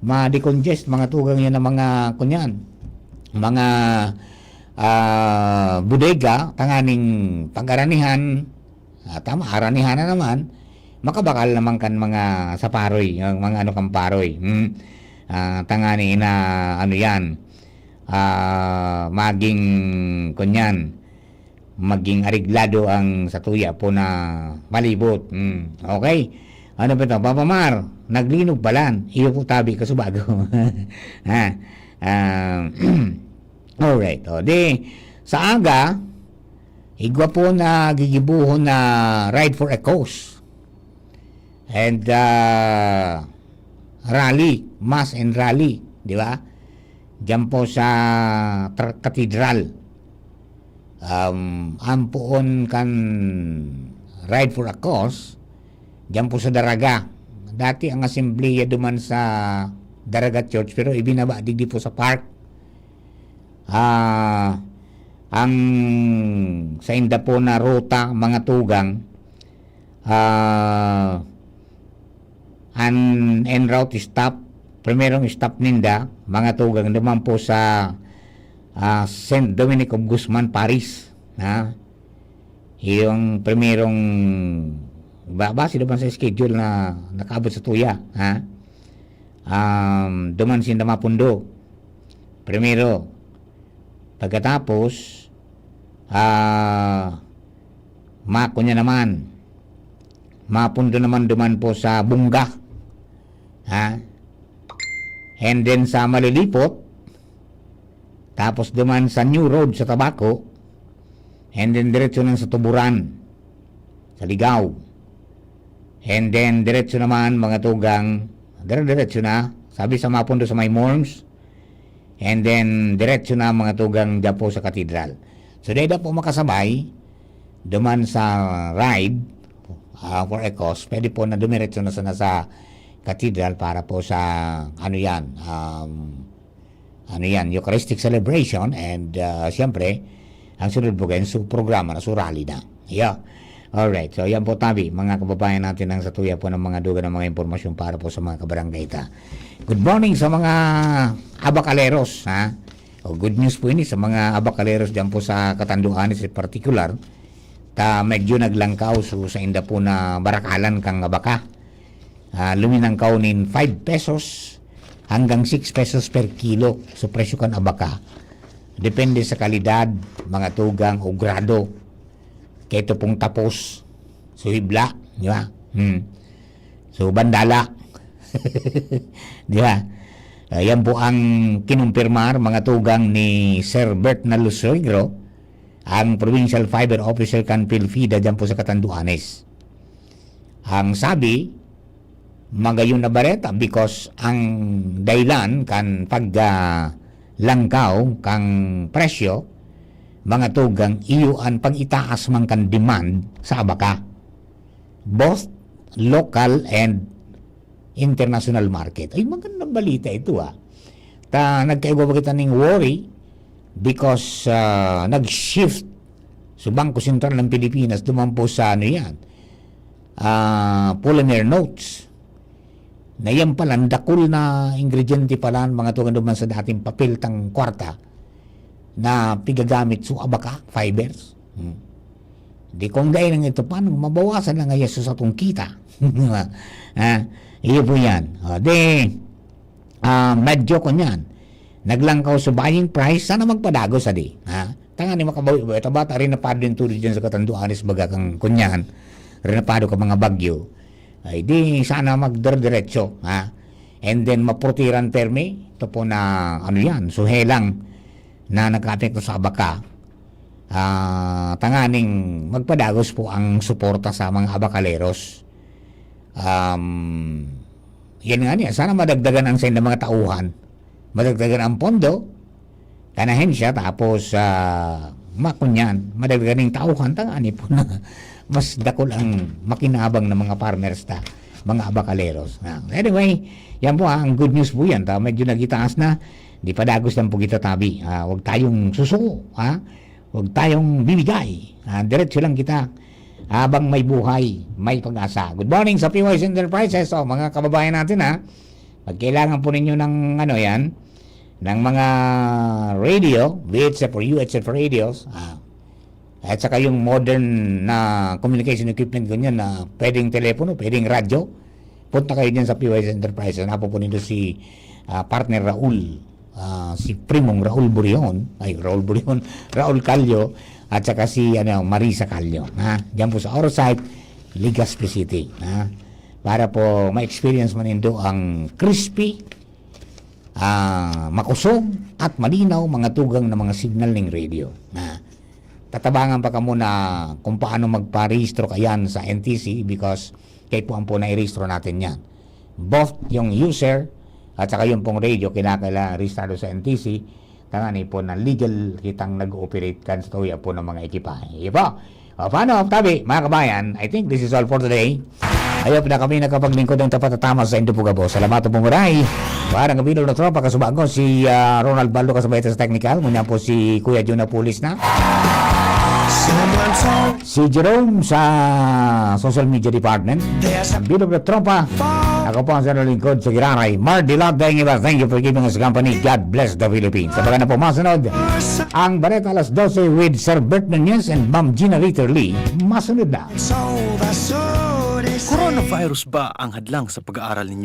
Ma-decongest mga tugang yan ng mga kunyan. Mga bodega, tanganing pag-aranihan, aranihan na naman, makabakal naman kan mga saparoy, mga kamparoy. Tangani na maging kunyan, maging ariglado ang satuya po na malibot. Okay. Ano ba ito? Papa Mar, naglinog balan. Iyo po tabi kasubago. Alright. Sa aga, igwa po na gigibuhon na Ride for a Cause. And rally, mass and rally. Di ba? Diyan po sa katedral. Ampoon kan Ride for a Cause, diyan po sa Daraga. Dati ang assembleya duman sa Daraga Church, pero ibinaba digdi po sa park. Ang sa inda po na ruta, mga tugang, en route stop, primerong stop ninda, mga tugang, duman po sa St. Dominic of Guzman, Paris. Yung primerong base naman sa schedule na nakaabot sa tuya. Duman sinda mapundo. Primero. Pagkatapos, makunya naman. Mapundo naman duman po sa Bunga. And then sa Malilipot, tapos duman sa New Road sa Tabaco, and then diretso lang sa Tuburan, sa Ligao. And then diretso naman mga tugang, diretso na, sabi sa mapundo sa May Morms, and then diretso na mga tugang dyan po sa Katedral. So dahil po makasabay, duman sa ride for a cause, pwede po na dumiretso na sana sa Katedral para po sa Eucharistic celebration, and siyempre ang sunod po kayo sa programa na surali na. Alright, so yan po tabi, mga kababayan natin ang satuya po ng mga duga ng mga impormasyon para po sa mga kabarangayta. Good morning sa mga abakaleros. Good news po ini sa mga abakaleros dyan po sa Catanduanes in particular. Medyo naglangkaw sa inda po na barakalan kang abaka. Luminangkaw nin 5 pesos hanggang 6 pesos per kilo sa presyo kan abaka. Depende sa kalidad, mga tugang o grado. Kaya ito pong tapos. So, hibla. Di ba? So, bandala. Di ba? Yan po ang kinumpirmar, mga tugang ni Sir Bert Nalusogro, ang Provincial Fiber Officer kan PhilFIDA dyan po sa Catanduanes. Ang sabi, magayon na bareta because ang daylan kan paglangkaw kang presyo, mga tugang iyuan pag itaas man kan demand sa abaka, both local and international market. Ay, magandang balita ito nagkaiba ba kita ng worry because nag-shift sa Bangko Sentral ng Pilipinas duman po sa polymer notes na yan pala, dakul na ingrediente pala mga tugang duman sa dating papel tang kwarta na pigagamit sa abaka fibers. Di kung dahil ng ito paano mabawasan lang ngayon sa atong kita. Iyo po yan. Medyo ko yan. Naglangkaw sa buying price, sana magpadago sa di. Tanga ni makabawi. Ito bata rin napado yung tuloy dyan sa Catanduanes baga kang kunyan. Rin napado ka mga bagyo. Ay di sana magdiretso. And then maprotiran perme. Ito po na suhelang na nagka-apekto sa abaka. Tanganing magpadagos po ang suporta sa mga abakaleros. Yan nga niya, sana madagdagan ang sa mga tauhan, madagdagan ang pondo, kanahin siya, tapos makunyan, madagdagan ng tauhan, tangani po na mas dakol ang makinabang ng mga farmers ta, mga abakaleros. Anyway, yan po ang good news po yan. Medyo nagitaas na, di pa dagos lang po kita tabi. Huwag tayong susuko, huwag tayong bibigay. Diretso lang kita. Habang may buhay, may pag-asa. Good morning sa PYS Enterprises. Mga kababayan natin pag kailangan po ninyo ng ng mga radio, VHF or UHF radios, at saka yung modern na communication equipment ganyan na pwedeng telepono, pwedeng radyo, punta kayo dyan sa PYS Enterprises. Napo po nito si partner Raul, si Primong Raul Calio, at saka si Marisa Calio. Diyan po sa Orosite, Legazpi City. Para po ma-experience man nindo ang crispy, makusog at malinaw mga tugang ng mga signal ng radio. Tatabangan pa ka muna kung paano magparehistro kayan sa NTC because kayo po ang po na-rehistro natin yan. Both yung user at saka yung pong radio kinakailangan registrado sa NTC. Tangani po na legal kitang nag-ooperate kan sa tuya po ng mga ekipahe. Iba. Paano, tabi, mga kabayan, I think this is all for today. Ayop na kami nakapaglingkod ng tapat at tama sa Indupugabo. Salamat po maray. Parang kabilo na tropa, kasubago si Ronald Baldo kasabay sa technical. Ngunyan po si Kuya Juna Pulis na. Si Jerome sa social media department. Ang bilo na tropa. Ako po ang sa lingkod sa Giraray. Mar Dilat, thank you for giving us company. God bless the Philippines. Sa baga na po masunod, ang Bareta alas 12 with Sir Bert Nunez and Ma'am Gina Ritter Lee. Masunod na. Coronavirus ba ang hadlang sa pag-aaral ninyo?